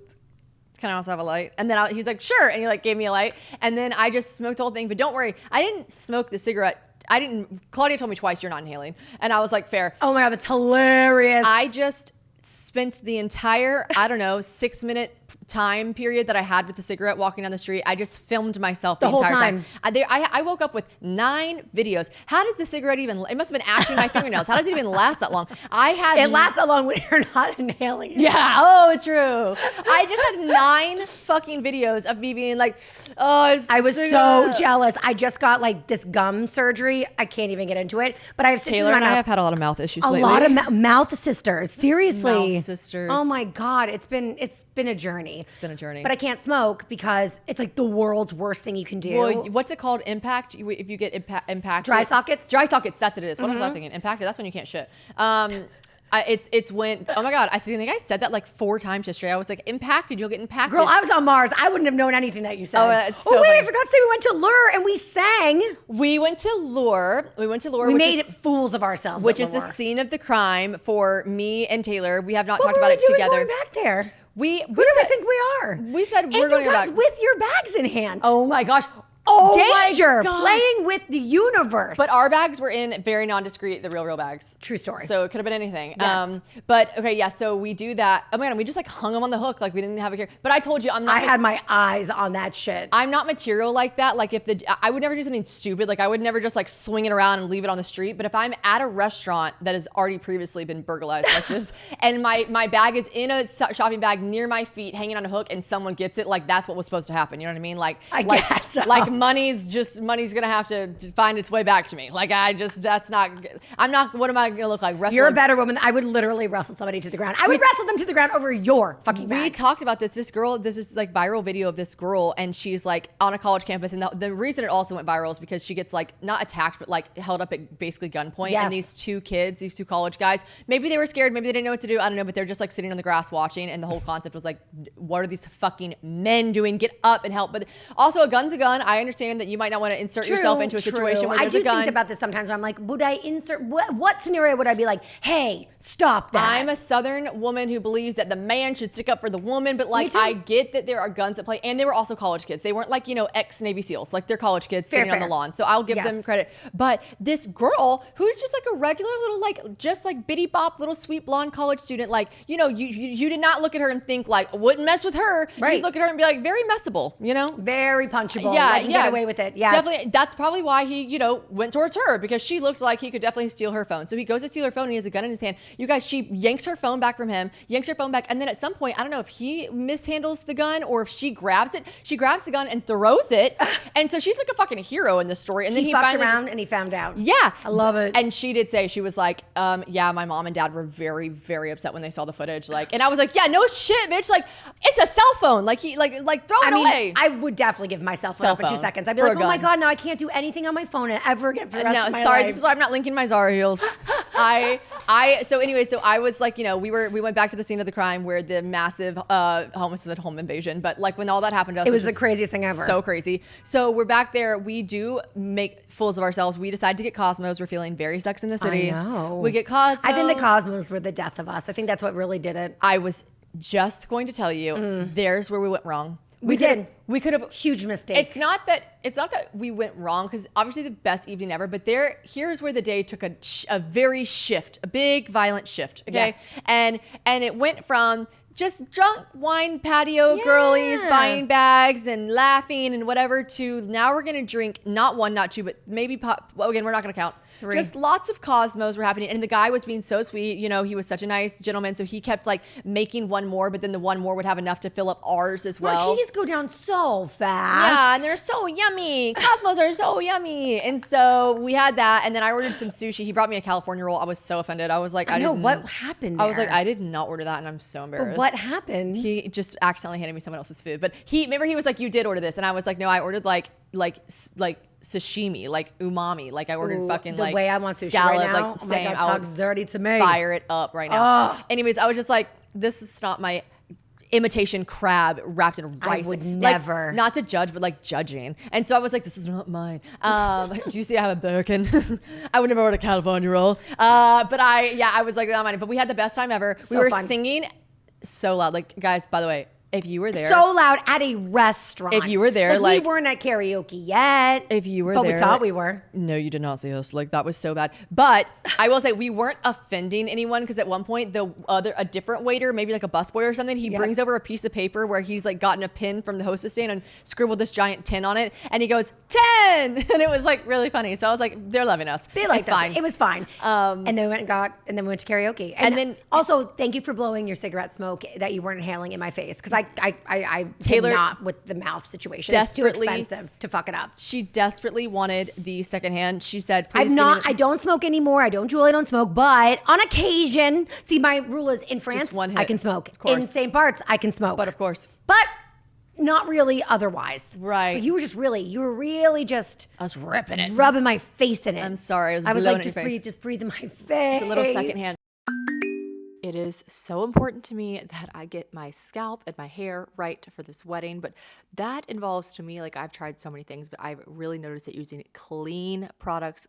can I also have a light? And then he's like, sure. And he gave me a light. And then I just smoked the whole thing. But don't worry, I didn't smoke the cigarette. Claudia told me twice, you're not inhaling. And I was like, fair. Oh my God, that's hilarious. I just spent the entire, I don't know, 6-minute time period that I had with the cigarette walking down the street. I just filmed myself the whole entire time. I woke up with 9 videos. How does the cigarette even, it must have been ashing my fingernails. How does it even last that long? It lasts that long when you're not inhaling it. Yeah. Oh, true. I just had 9 fucking videos of me being like, oh, I was so jealous. I just got like this gum surgery. I can't even get into it, but I have stitches Taylor in my and I mouth. have had a lot of mouth issues A lately. lot of mouth sisters. Seriously. Mouth sisters. Oh my God. It's been a journey. It's been a journey. But I can't smoke because it's like the world's worst thing you can do. Well, what's it called? Impact? If you get impacted. Dry sockets? Dry sockets, that's what it is. What was I thinking? Impacted, that's when you can't shit. It's when, oh my God, I think I said that like 4 times yesterday. I was like, impacted, you'll get impacted. Girl, I was on Mars. I wouldn't have known anything that you said. Oh, that's so wait, funny. I forgot to say we went to Lure and we sang. We went to Lure. We made fools of ourselves. Which at is the Lure. scene of the crime for me and Taylor. We have not What talked were about we it doing together. going back there? We Who do we said- think we are? We said and we're going you to guys back. with your bags in hand. Oh my gosh. Oh, my danger! gosh. Playing with the universe. But our bags were in very non-discreet, the real bags. True story. So it could have been anything. Yes. But okay, yeah. So we do that. Oh my God, we just like hung them on the hook, like we didn't have a care. But I told you, I'm not. I had my eyes on that shit. I'm not material like that. Like I would never do something stupid. Like I would never just like swing it around and leave it on the street. But if I'm at a restaurant that has already previously been burglarized like this, and my bag is in a shopping bag near my feet, hanging on a hook, and someone gets it, like that's what was supposed to happen. You know what I mean? Like I guess so. like money's gonna have to find its way back to me. Like I'm not. What am I gonna look like? Wrestling? You're a better woman. I would literally wrestle somebody to the ground. I would wrestle them to the ground over your fucking bag. We talked about this. This girl, this is like viral video of this girl, and she's like on a college campus. And the reason it also went viral is because she gets like not attacked, but like held up at basically gunpoint. Yes. And these 2 kids, these 2 college guys, maybe they were scared, maybe they didn't know what to do. I don't know, but they're just like sitting on the grass watching. And the whole concept was like, what are these fucking men doing? Get up and help. But also, a gun's a gun. I understand that you might not want to insert yourself into a situation where I there's do a gun. think about this sometimes where I'm like, would I insert, what scenario would I be like, hey, stop that? I'm a Southern woman who believes that the man should stick up for the woman, but like too. I get that there are guns at play, and they were also college kids. They weren't like, ex-Navy SEALs. Like they're college kids sitting on the fair. lawn. So I'll give Yes. them credit. But this girl who's just like a regular little like just like bitty bop little sweet blonde college student, like you did not look at her and think like wouldn't mess with her. Right. You'd look at her and be like very messable, Very punchable. Yeah, Like, get away with it. Yes. Definitely. That's probably why he, went towards her, because she looked like he could definitely steal her phone. So he goes to steal her phone and he has a gun in his hand. You guys, she yanks her phone back from him, yanks her phone back, and then at some point, I don't know if he mishandles the gun or if she grabs it. She grabs the gun and throws it. And so she's like a fucking hero in this story. And then he he fucked finally around and he found out. Yeah. I love it. And she did say, she was like, yeah, my mom and dad were very, very upset when they saw the footage. Like, and I was like, yeah, no shit, bitch. Like, it's a cell phone. Like throw it away. I would definitely give myself Cell up in 2 phone seconds. I'd be for like, a oh my gun. God, now I can't do anything on my phone ever again for the rest No, of my sorry, life. this is why I'm not linking my Zara heels. So I was like, we went back to the scene of the crime where the massive homicide home invasion. But like when all that happened to us, It was the just craziest thing ever. So crazy. So we're back there. We do make fools of ourselves. We decide to get Cosmos. We're feeling very Sex in the City. I know. We get Cosmos. I think the Cosmos were the death of us. I think that's what really did it. I was just going to tell you, there's where we went wrong. We did. We could have. Huge mistake. It's not that we went wrong, because obviously the best evening ever. But here's where the day took a very shift, a big violent shift. Okay, Yes. and it went from just drunk wine patio Yeah. girlies buying bags and laughing and whatever to now we're gonna drink not 1, not 2, but maybe pop. Well, again, we're not gonna count. 3. Just lots of Cosmos were happening, and the guy was being so sweet. He was such a nice gentleman, so he kept like making one more, but then the one more would have enough to fill up ours as well. Martinis go down so fast. Yeah, and they're so yummy. Cosmos are so yummy. And so we had that, and then I ordered some sushi. He brought me a California roll. I was so offended. I was like, I know didn't- what happened. I was like, there? I did not order that, and I'm so embarrassed. What happened? He just accidentally handed me someone else's food. But remember he was like, you did order this, and I was like, no, I ordered like sashimi, like umami. Like I ordered Ooh, fucking the like way I want sushi scallop, right now. like Oh my same. God, I'll talk dirty to me. fire it up right now. Anyways, I was just like, this is not my imitation crab wrapped in rice. would Like, never. not to judge, but like judging. And so I was like, this is not mine. Do you see I have a Birkin? I would never order a California roll. But I was like, not mine. But we had the best time ever. So we were fun. singing so loud. Like, guys, by the way, If you were there. So loud at a restaurant. If you were there, we weren't at karaoke yet. If you were but there. we thought we were. No, you did not see us. Like, that was so bad. But I will say we weren't offending anyone because at one point a different waiter, maybe like a busboy or something, he brings over a piece of paper where he's like gotten a pin from the hostess stand and scribbled this giant 10 on it, and he goes 10, and it was like really funny. So I was like, they're loving us. They liked us. Fine. It was fine. And then we went to karaoke. And then also thank you for blowing your cigarette smoke that you weren't inhaling in my face, because I Taylor did not with the mouth situation. It's too expensive to fuck it up. She desperately wanted the secondhand. She said, "Please." I don't smoke anymore. I don't smoke, but on occasion, see, my rule is in France, I can smoke. In St. Bart's, I can smoke. But of course, not really otherwise. Right. But you were really just. I was ripping it, rubbing my face in it. I'm sorry. I was like, just breathe in my face. It's a little secondhand. It is so important to me that I get my scalp and my hair right for this wedding, but that involves, to me, like, I've tried so many things, but I've really noticed that using clean products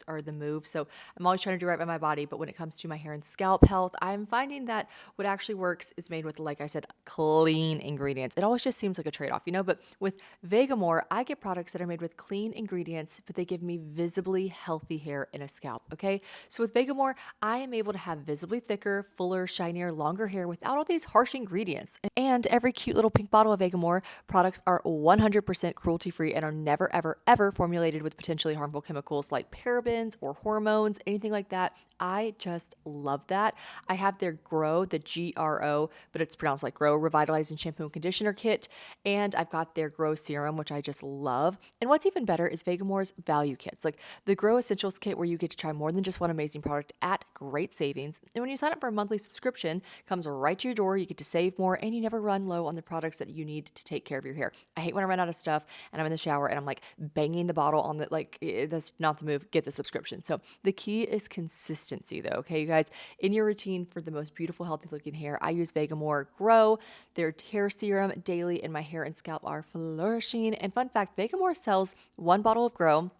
are the move. So I'm always trying to do right by my body, but when it comes to my hair and scalp health, I'm finding that what actually works is made with, like I said, clean ingredients. It always just seems like a trade-off, but with Vegamore, I get products that are made with clean ingredients, but they give me visibly healthy hair and a scalp, okay? So with Vegamore, I am able to have visibly thicker, fuller, shinier, longer hair without all these harsh ingredients. And every cute little pink bottle of Vegamore products are 100% cruelty-free and are never, ever, ever formulated with potentially harmful chemicals like parabens or hormones, anything like that. I just love that. I have their Grow, the GRO, but it's pronounced like Grow, Revitalizing Shampoo and Conditioner Kit. And I've got their Grow Serum, which I just love. And what's even better is Vegamore's value kits, like the Grow Essentials Kit, where you get to try more than just one amazing product at great savings. And when you sign up for a monthly subscription, it comes right to your door. You get to save more, and you never run low on the products that you need to take care of your hair. I hate when I run out of stuff and I'm in the shower and I'm like banging the bottle on the, like, that's not the move. Get the subscription. So the key is consistency, though. Okay, you guys, in your routine for the most beautiful, healthy looking hair, I use Vegamore Grow, their hair serum daily, and my hair and scalp are flourishing. And fun fact, Vegamore sells one bottle of Grow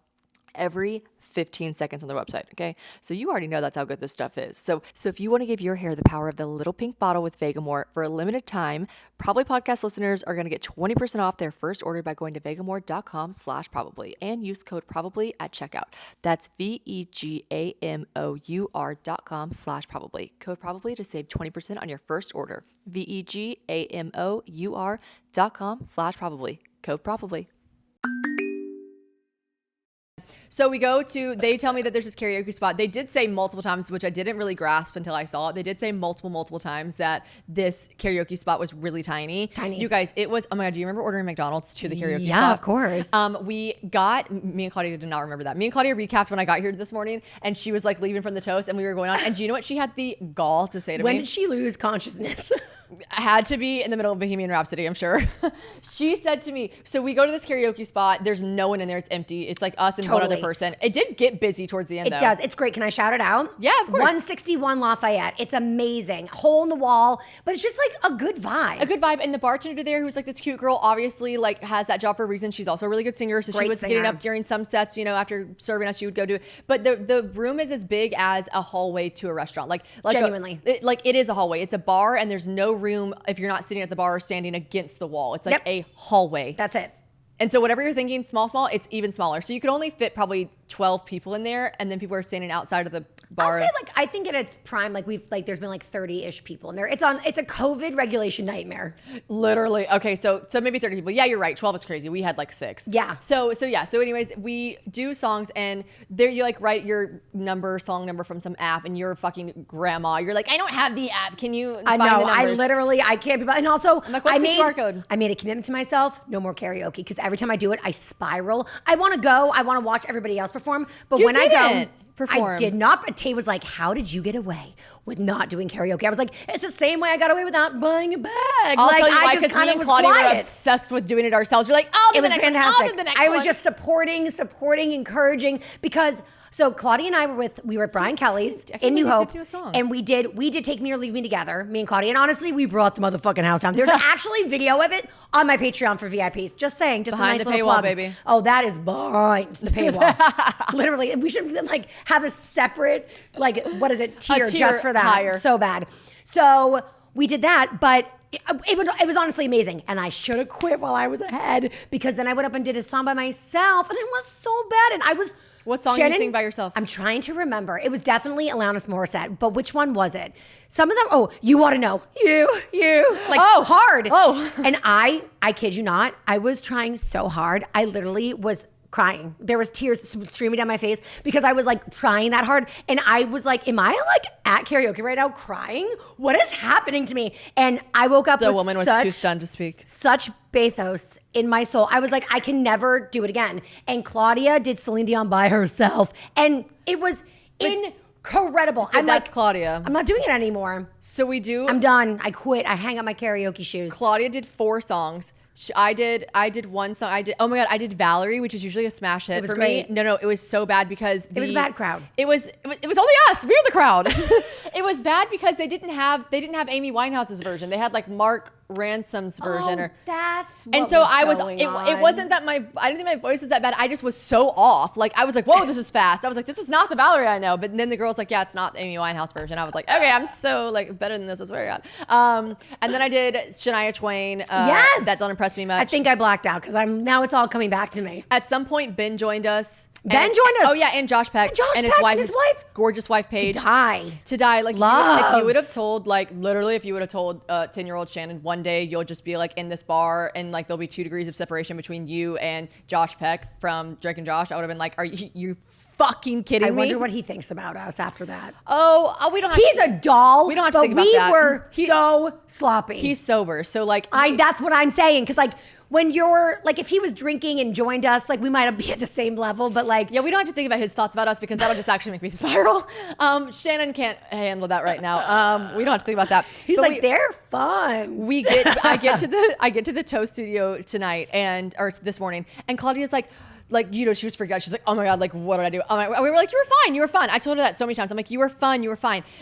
every 15 seconds on their website, okay? So you already know that's how good this stuff is. So if you want to give your hair the power of the little pink bottle with Vegamore for a limited time, Probably Podcast listeners are going to get 20% off their first order by going to vegamore.com/probably and use code probably at checkout. That's vegamor.com/probably. Code probably to save 20% on your first order. vegamor.com/probably. Code probably. So they tell me that there's this karaoke spot. They did say multiple times, which I didn't really grasp until I saw it. They did say multiple times that this karaoke spot was really tiny. You guys, it was, oh my God, do you remember ordering McDonald's to the karaoke spot? Yeah, of course. Me and Claudia did not remember that. Me and Claudia recapped when I got here this morning, and she was like leaving from the toast, and we were going on. And do you know what she had the gall to say to me? When did she lose consciousness? Had to be in the middle of Bohemian Rhapsody, I'm sure. She said to me, so we go to this karaoke spot. There's no one in there. It's empty. It's like us and one other person. It did get busy towards the end, though. It does. It's great. Can I shout it out? Yeah, of course. 161 Lafayette. It's amazing. Hole in the wall, but it's just like a good vibe. A good vibe. And the bartender there, who's like this cute girl, obviously like has that job for a reason. She's also a really good singer. So she was getting up during some sets, after serving us, she would go do it. But the room is as big as a hallway to a restaurant. Like genuinely. It is a hallway. It's a bar, and there's no room if you're not sitting at the bar or standing against the wall. It's like a hallway. That's it. And so whatever you're thinking, small, it's even smaller. So you could only fit probably 12 people in there, and then people are standing outside of the bar. I'll say, I think at its prime, there's been 30-ish people in there. It's a COVID regulation nightmare. Literally. Okay, so maybe 30 people. Yeah, you're right. 12 is crazy. We had 6. Yeah. So anyways, we do songs, and there you write your song number from some app, and you're fucking grandma. You're like, I don't have the app. Can you I find know. the numbers? I can't be. And also, I'm like, what's the QR code? I made a commitment to myself. No more karaoke, because every time I do it, I spiral. I want to go. I want to watch everybody else perform. But when I go, perform. I did not. But Tay was like, how did you get away with not doing karaoke? I was like, it's the same way I got away without buying a bag. I'll tell you why, because me and Claudia were obsessed with doing it ourselves. We're like, I'll do the next one. I'll do the next one. I was just supporting, encouraging, because so Claudia and I we were at Brian Kelly's in New Hope, and we did Take Me or Leave Me Together, me and Claudia, and honestly, we brought the motherfucking house down. There's actually video of it on my Patreon for VIPs. Just saying, just behind a nice the little paywall, plug. baby. Oh, that is behind the paywall. Literally, we should have a separate tier just for that. Higher. So bad. So we did that, but It was honestly amazing. And I should have quit while I was ahead because then I went up and did a song by myself and it was so bad. And I was... What song did you sing by yourself? I'm trying to remember. It was definitely Alanis Morissette, but which one was it? Some of them, You Want to Know. You. Like, hard. Oh. And I kid you not, I was trying so hard. I literally was crying. There was tears streaming down my face because I was like trying that hard. And I was like, am I like at karaoke right now crying? What is happening to me? And I woke up The with woman was too stunned to speak. such bathos in my soul. I was like, I can never do it again. And Claudia did Celine Dion by herself. And it was incredible. That's Claudia. I'm not doing it anymore. So we do. I'm done. I quit. I hang up my karaoke shoes. Claudia did 4 songs. I did one song. Oh my God, I did Valerie, which is usually a smash hit for great. me. No, it was so bad because It was a bad crowd. It was only us. We were the crowd. It was bad because they didn't have Amy Winehouse's version. They had like Mark Ransom's version. That's what And so on. it wasn't that I didn't think my voice was that bad. I just was so off. Like I was like, whoa, this is fast. I was like, this is not the Valerie I know. But then the girl's like, yeah, it's not the Amy Winehouse version. I was like, okay, I'm so like better than this, I swear to God. And then I did Shania Twain. Yes. That don't impress me much. I think I blacked out because now it's all coming back to me. At some point, Ben joined us. Ben joined us. Oh yeah, and Josh Peck. And his wife, gorgeous wife, Paige. To die. Like Love. if you would have told, like literally, if you would have told 10-year-old Shannon one day you'll just be like in this bar and like there'll be 2 degrees of separation between you and Josh Peck from Drake and Josh, I would have been like, are you fucking kidding me? I wonder what he thinks about us after that. Oh, we don't. Have He's a doll. We don't have to think about that. We were so sloppy. He's sober, so like that's what I'm saying because like. When you're like, if he was drinking and joined us, like we might be at the same level, but like, yeah, we don't have to think about his thoughts about us because that'll just actually make me spiral. Shannon can't handle that right now. We don't have to think about that. He's but like, they're fun. I get to the Toast studio tonight or this morning, and Claudia's like, she was freaked out. She's like, oh my God, like, what did I do? We were like, you were fine. I told her that so many times. I'm like, you were fine.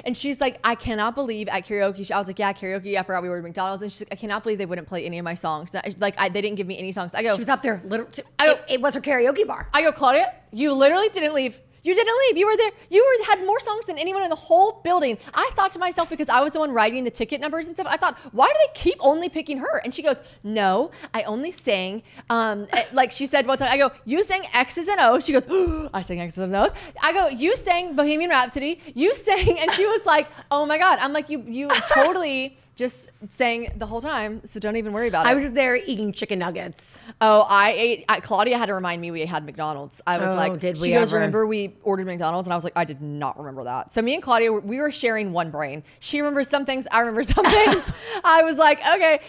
And she's like, I cannot believe at karaoke. I was like, yeah, karaoke. I forgot we were at McDonald's. And she's like, I cannot believe they wouldn't play any of my songs. They didn't give me any songs. I go, she was up there. It was her karaoke bar. I go, Claudia, you literally didn't leave. You didn't leave. You were there. You had more songs than anyone in the whole building. I thought to myself, because I was the one writing the ticket numbers and stuff, I thought, why do they keep only picking her? And she goes, no, I only sang, like she said one time, I go, you sang X's and O's. She goes, oh, I sang X's and O's. I go, you sang Bohemian Rhapsody. You sang, and she was like, oh my God. I'm like, you totally just sang the whole time, so don't even worry about it. I was just there eating chicken nuggets. Oh, Claudia had to remind me we had McDonald's. I was like, did we she goes, ever? remember we ordered McDonald's? And I was like, I did not remember that. So me and Claudia, we were sharing one brain. She remembers some things, I remember some things. I was like, okay.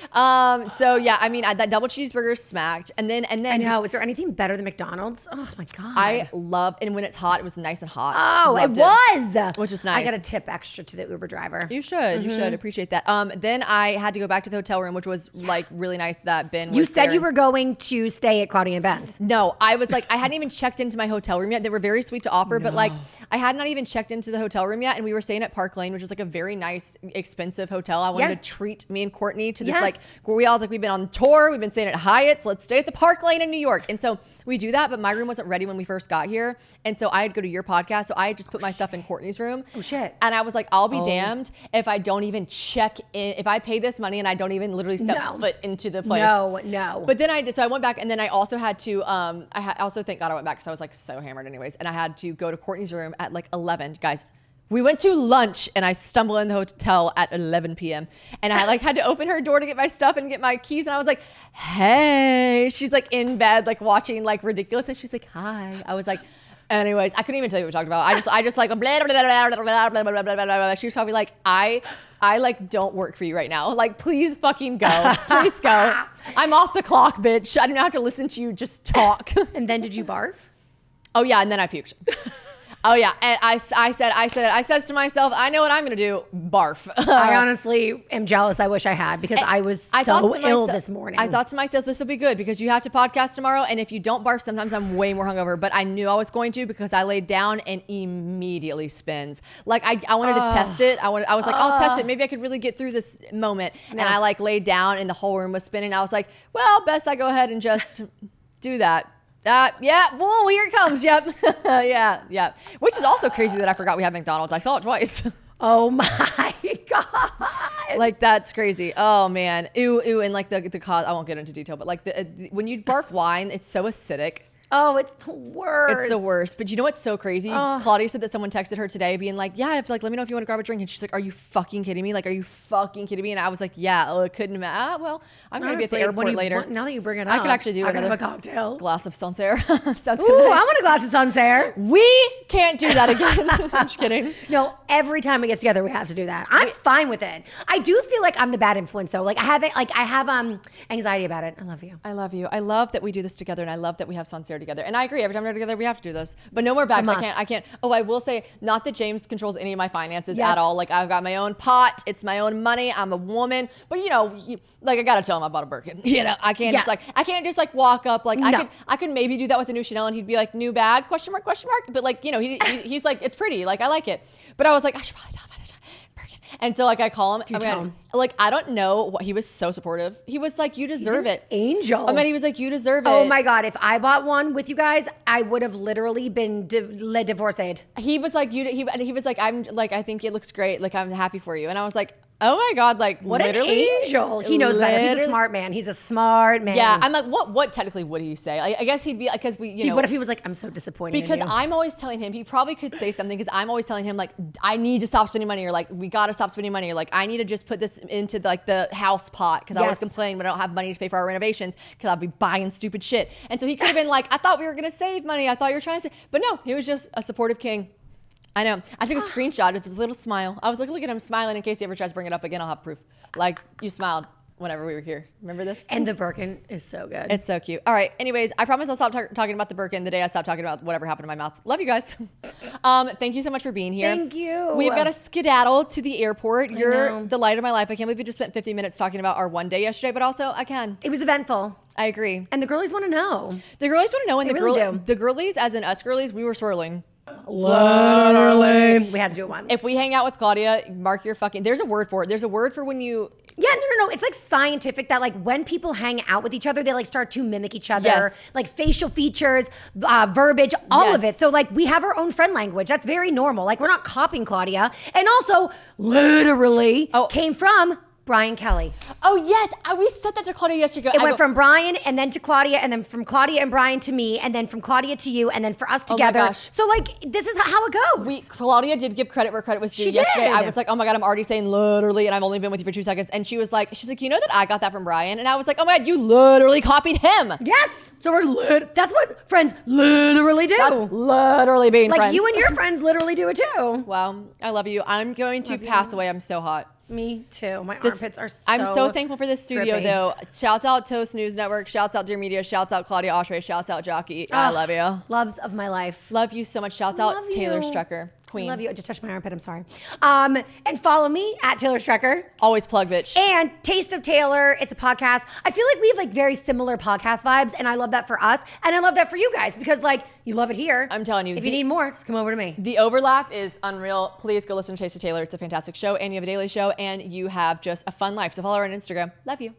So yeah, I mean, that double cheeseburger smacked. And then I know. Is there anything better than McDonald's? Oh my God. I love, and when it's hot, it was nice and hot. Oh, it was. Which was nice. I got a tip extra to the Uber driver. You should appreciate that. Then I had to go back to the hotel room, which was like really nice that Ben was You said there. you were going to stay at Claudia and Ben's. No, I was like, I hadn't even checked into my hotel room yet. They were very sweet to offer, but like I had not even checked into the hotel room yet. And we were staying at Park Lane, which is like a very nice, expensive hotel. I wanted to treat me and Courtney to this like, we all like, we've been on tour. We've been staying at Hyatt's. Let's stay at the Park Lane in New York. And so we do that, but my room wasn't ready when we first got here. And so I had to go to your podcast. So I had just put my stuff in Courtney's room. Oh shit. And I was like, I'll be damned if I don't even check in, if I pay this money and I don't even literally step foot into the place. No. But then so I went back, and then I also had to, also thank God I went back because I was like so hammered anyways. And I had to go to Courtney's room at like 11. Guys, we went to lunch and I stumbled in the hotel at 11 p.m. And I like had to open her door to get my stuff and get my keys. And I was like, hey, she's like in bed, like watching like Ridiculous. And she's like, hi. I was like, anyways, I couldn't even tell you what we talked about. I just like, blah, blah, blah, blah, blah, blah, blah, blah, blah, blah, blah. She was probably like, I like don't work for you right now. Like, please fucking go. Please go. I'm off the clock, bitch. I don't have to listen to you just talk. And then did you barf? Oh yeah, and then I puked. Oh yeah, and I said to myself, I know what I'm gonna do, barf. I honestly am jealous. I wish I had because I was so ill this morning. I thought to myself, this will be good because you have to podcast tomorrow, and if you don't barf, sometimes I'm way more hungover. But I knew I was going to because I laid down and immediately spins. Like I wanted to test it. I was like, I'll test it. Maybe I could really get through this moment. No. And I like laid down, and the whole room was spinning. I was like, well, best I go ahead and just do that. Yeah, whoa, here it comes. Yep. yeah. Which is also crazy that I forgot we have McDonald's. I saw it twice. Oh my God. Like, that's crazy. Oh man. Ew. And like the cause, I won't get into detail, but like when you barf wine, it's so acidic. Oh, it's the worst. It's the worst. But you know what's so crazy? Claudia said that someone texted her today being like, yeah, it's like, let me know if you want to grab a drink. And she's like, are you fucking kidding me? Like, are you fucking kidding me? And I was like, yeah, it couldn't matter. Well, I'm going to be at the airport later. Now that you bring it up, I could actually do another have a cocktail. glass of Sancerre. Sounds Ooh, good. I want a glass of Sancerre. We can't do that again. I'm just kidding. No, every time we get together, we have to do that. I'm fine with it. I do feel like I'm the bad influence, though. Like I have anxiety about it. I love you. I love you. I love that we do this together, and I love that we have Sancerre together. And I agree. Every time we're together, we have to do this. But no more bags. I can't. Oh, I will say, not that James controls any of my finances at all. Like, I've got my own pot. It's my own money. I'm a woman. But you know, like, I gotta tell him I bought a Birkin. You know, I can't just like walk up. Like, I could maybe do that with a new Chanel, and he'd be like, new bag? Question mark? But like, you know, he's like, it's pretty. Like, I like it. But I was like, I should probably tell him about it. And so like I call him, like, I don't know what, he was so supportive. He was like, you deserve it. Angel. I mean, he was like, you deserve it. Oh my God. If I bought one with you guys, I would have literally been divorced. He was like, he was like, I'm like, I think it looks great. Like, I'm happy for you. And I was like, oh my God, like, what literally? An angel. He knows better. He's a smart man. He's a smart man. Yeah. I'm like, what technically would he say? I guess he'd be like, because what if he was like, I'm so disappointed because in you. I'm always telling him, he probably could say something because I'm always telling him like, I need to stop spending money, or like, we got to stop spending money, or like, I need to just put this into like the house pot because I always complain when I don't have money to pay for our renovations because I'll be buying stupid shit. And so he could have been like, I thought we were going to save money. I thought you were trying to save, but no, he was just a supportive king. I know. I took a screenshot. It was a little smile. I was like, look at him smiling in case he ever tries to bring it up again. I'll have proof. Like, you smiled whenever we were here. Remember this? And the Birkin is so good. It's so cute. All right. Anyways, I promise I'll stop talking about the Birkin the day I stop talking about whatever happened to my mouth. Love you guys. Thank you so much for being here. Thank you. We've got to skedaddle to the airport. You're the light of my life. I can't believe we just spent 50 minutes talking about our one day yesterday, but also I can. It was eventful. I agree. And the girlies want to know. The girlies want to know, and They the girlies, as in us girlies, we were swirling. Literally. We had to do it once. If we hang out with Claudia, mark your fucking, there's a word for it. There's a word for when you. Yeah, no. It's like scientific that like when people hang out with each other, they like start to mimic each other. Yes. Like facial features, verbiage, all of it. So like we have our own friend language. That's very normal. Like we're not copying Claudia. And also literally came from Brian Kelly. Oh yes, we said that to Claudia yesterday. It went from Brian and then to Claudia and then from Claudia and Brian to me and then from Claudia to you and then for us together. Oh my gosh. So like this is how it goes. Claudia did give credit where credit was due She yesterday. did. I was like, oh my God, I'm already saying literally, and I've only been with you for 2 seconds. And she's like, you know that I got that from Brian? And I was like, oh my God, you literally copied him. Yes. So that's what friends literally do. That's literally being like friends. You and your friends literally do it too. Wow, I love you. I'm going to pass away. I'm so hot. Me too. My armpits are so I'm so thankful for this studio, drippy. though. Shouts out Toast News Network. Shouts out Dear Media. Shouts out Claudia Oshray. Shouts out Jockey. I love you. Loves of my life. Love you so much. Shouts out Taylor Strecker. Queen. I love you. I just touched my armpit. I'm sorry. And follow me at Taylor Strecker. Always plug, bitch. And Taste of Taylor. It's a podcast. I feel like we have like very similar podcast vibes, and I love that for us, and I love that for you guys because like you love it here. I'm telling you. If you need more, just come over to me. The overlap is unreal. Please go listen to Taste of Taylor. It's a fantastic show, and you have a daily show, and you have just a fun life. So follow her on Instagram. Love you.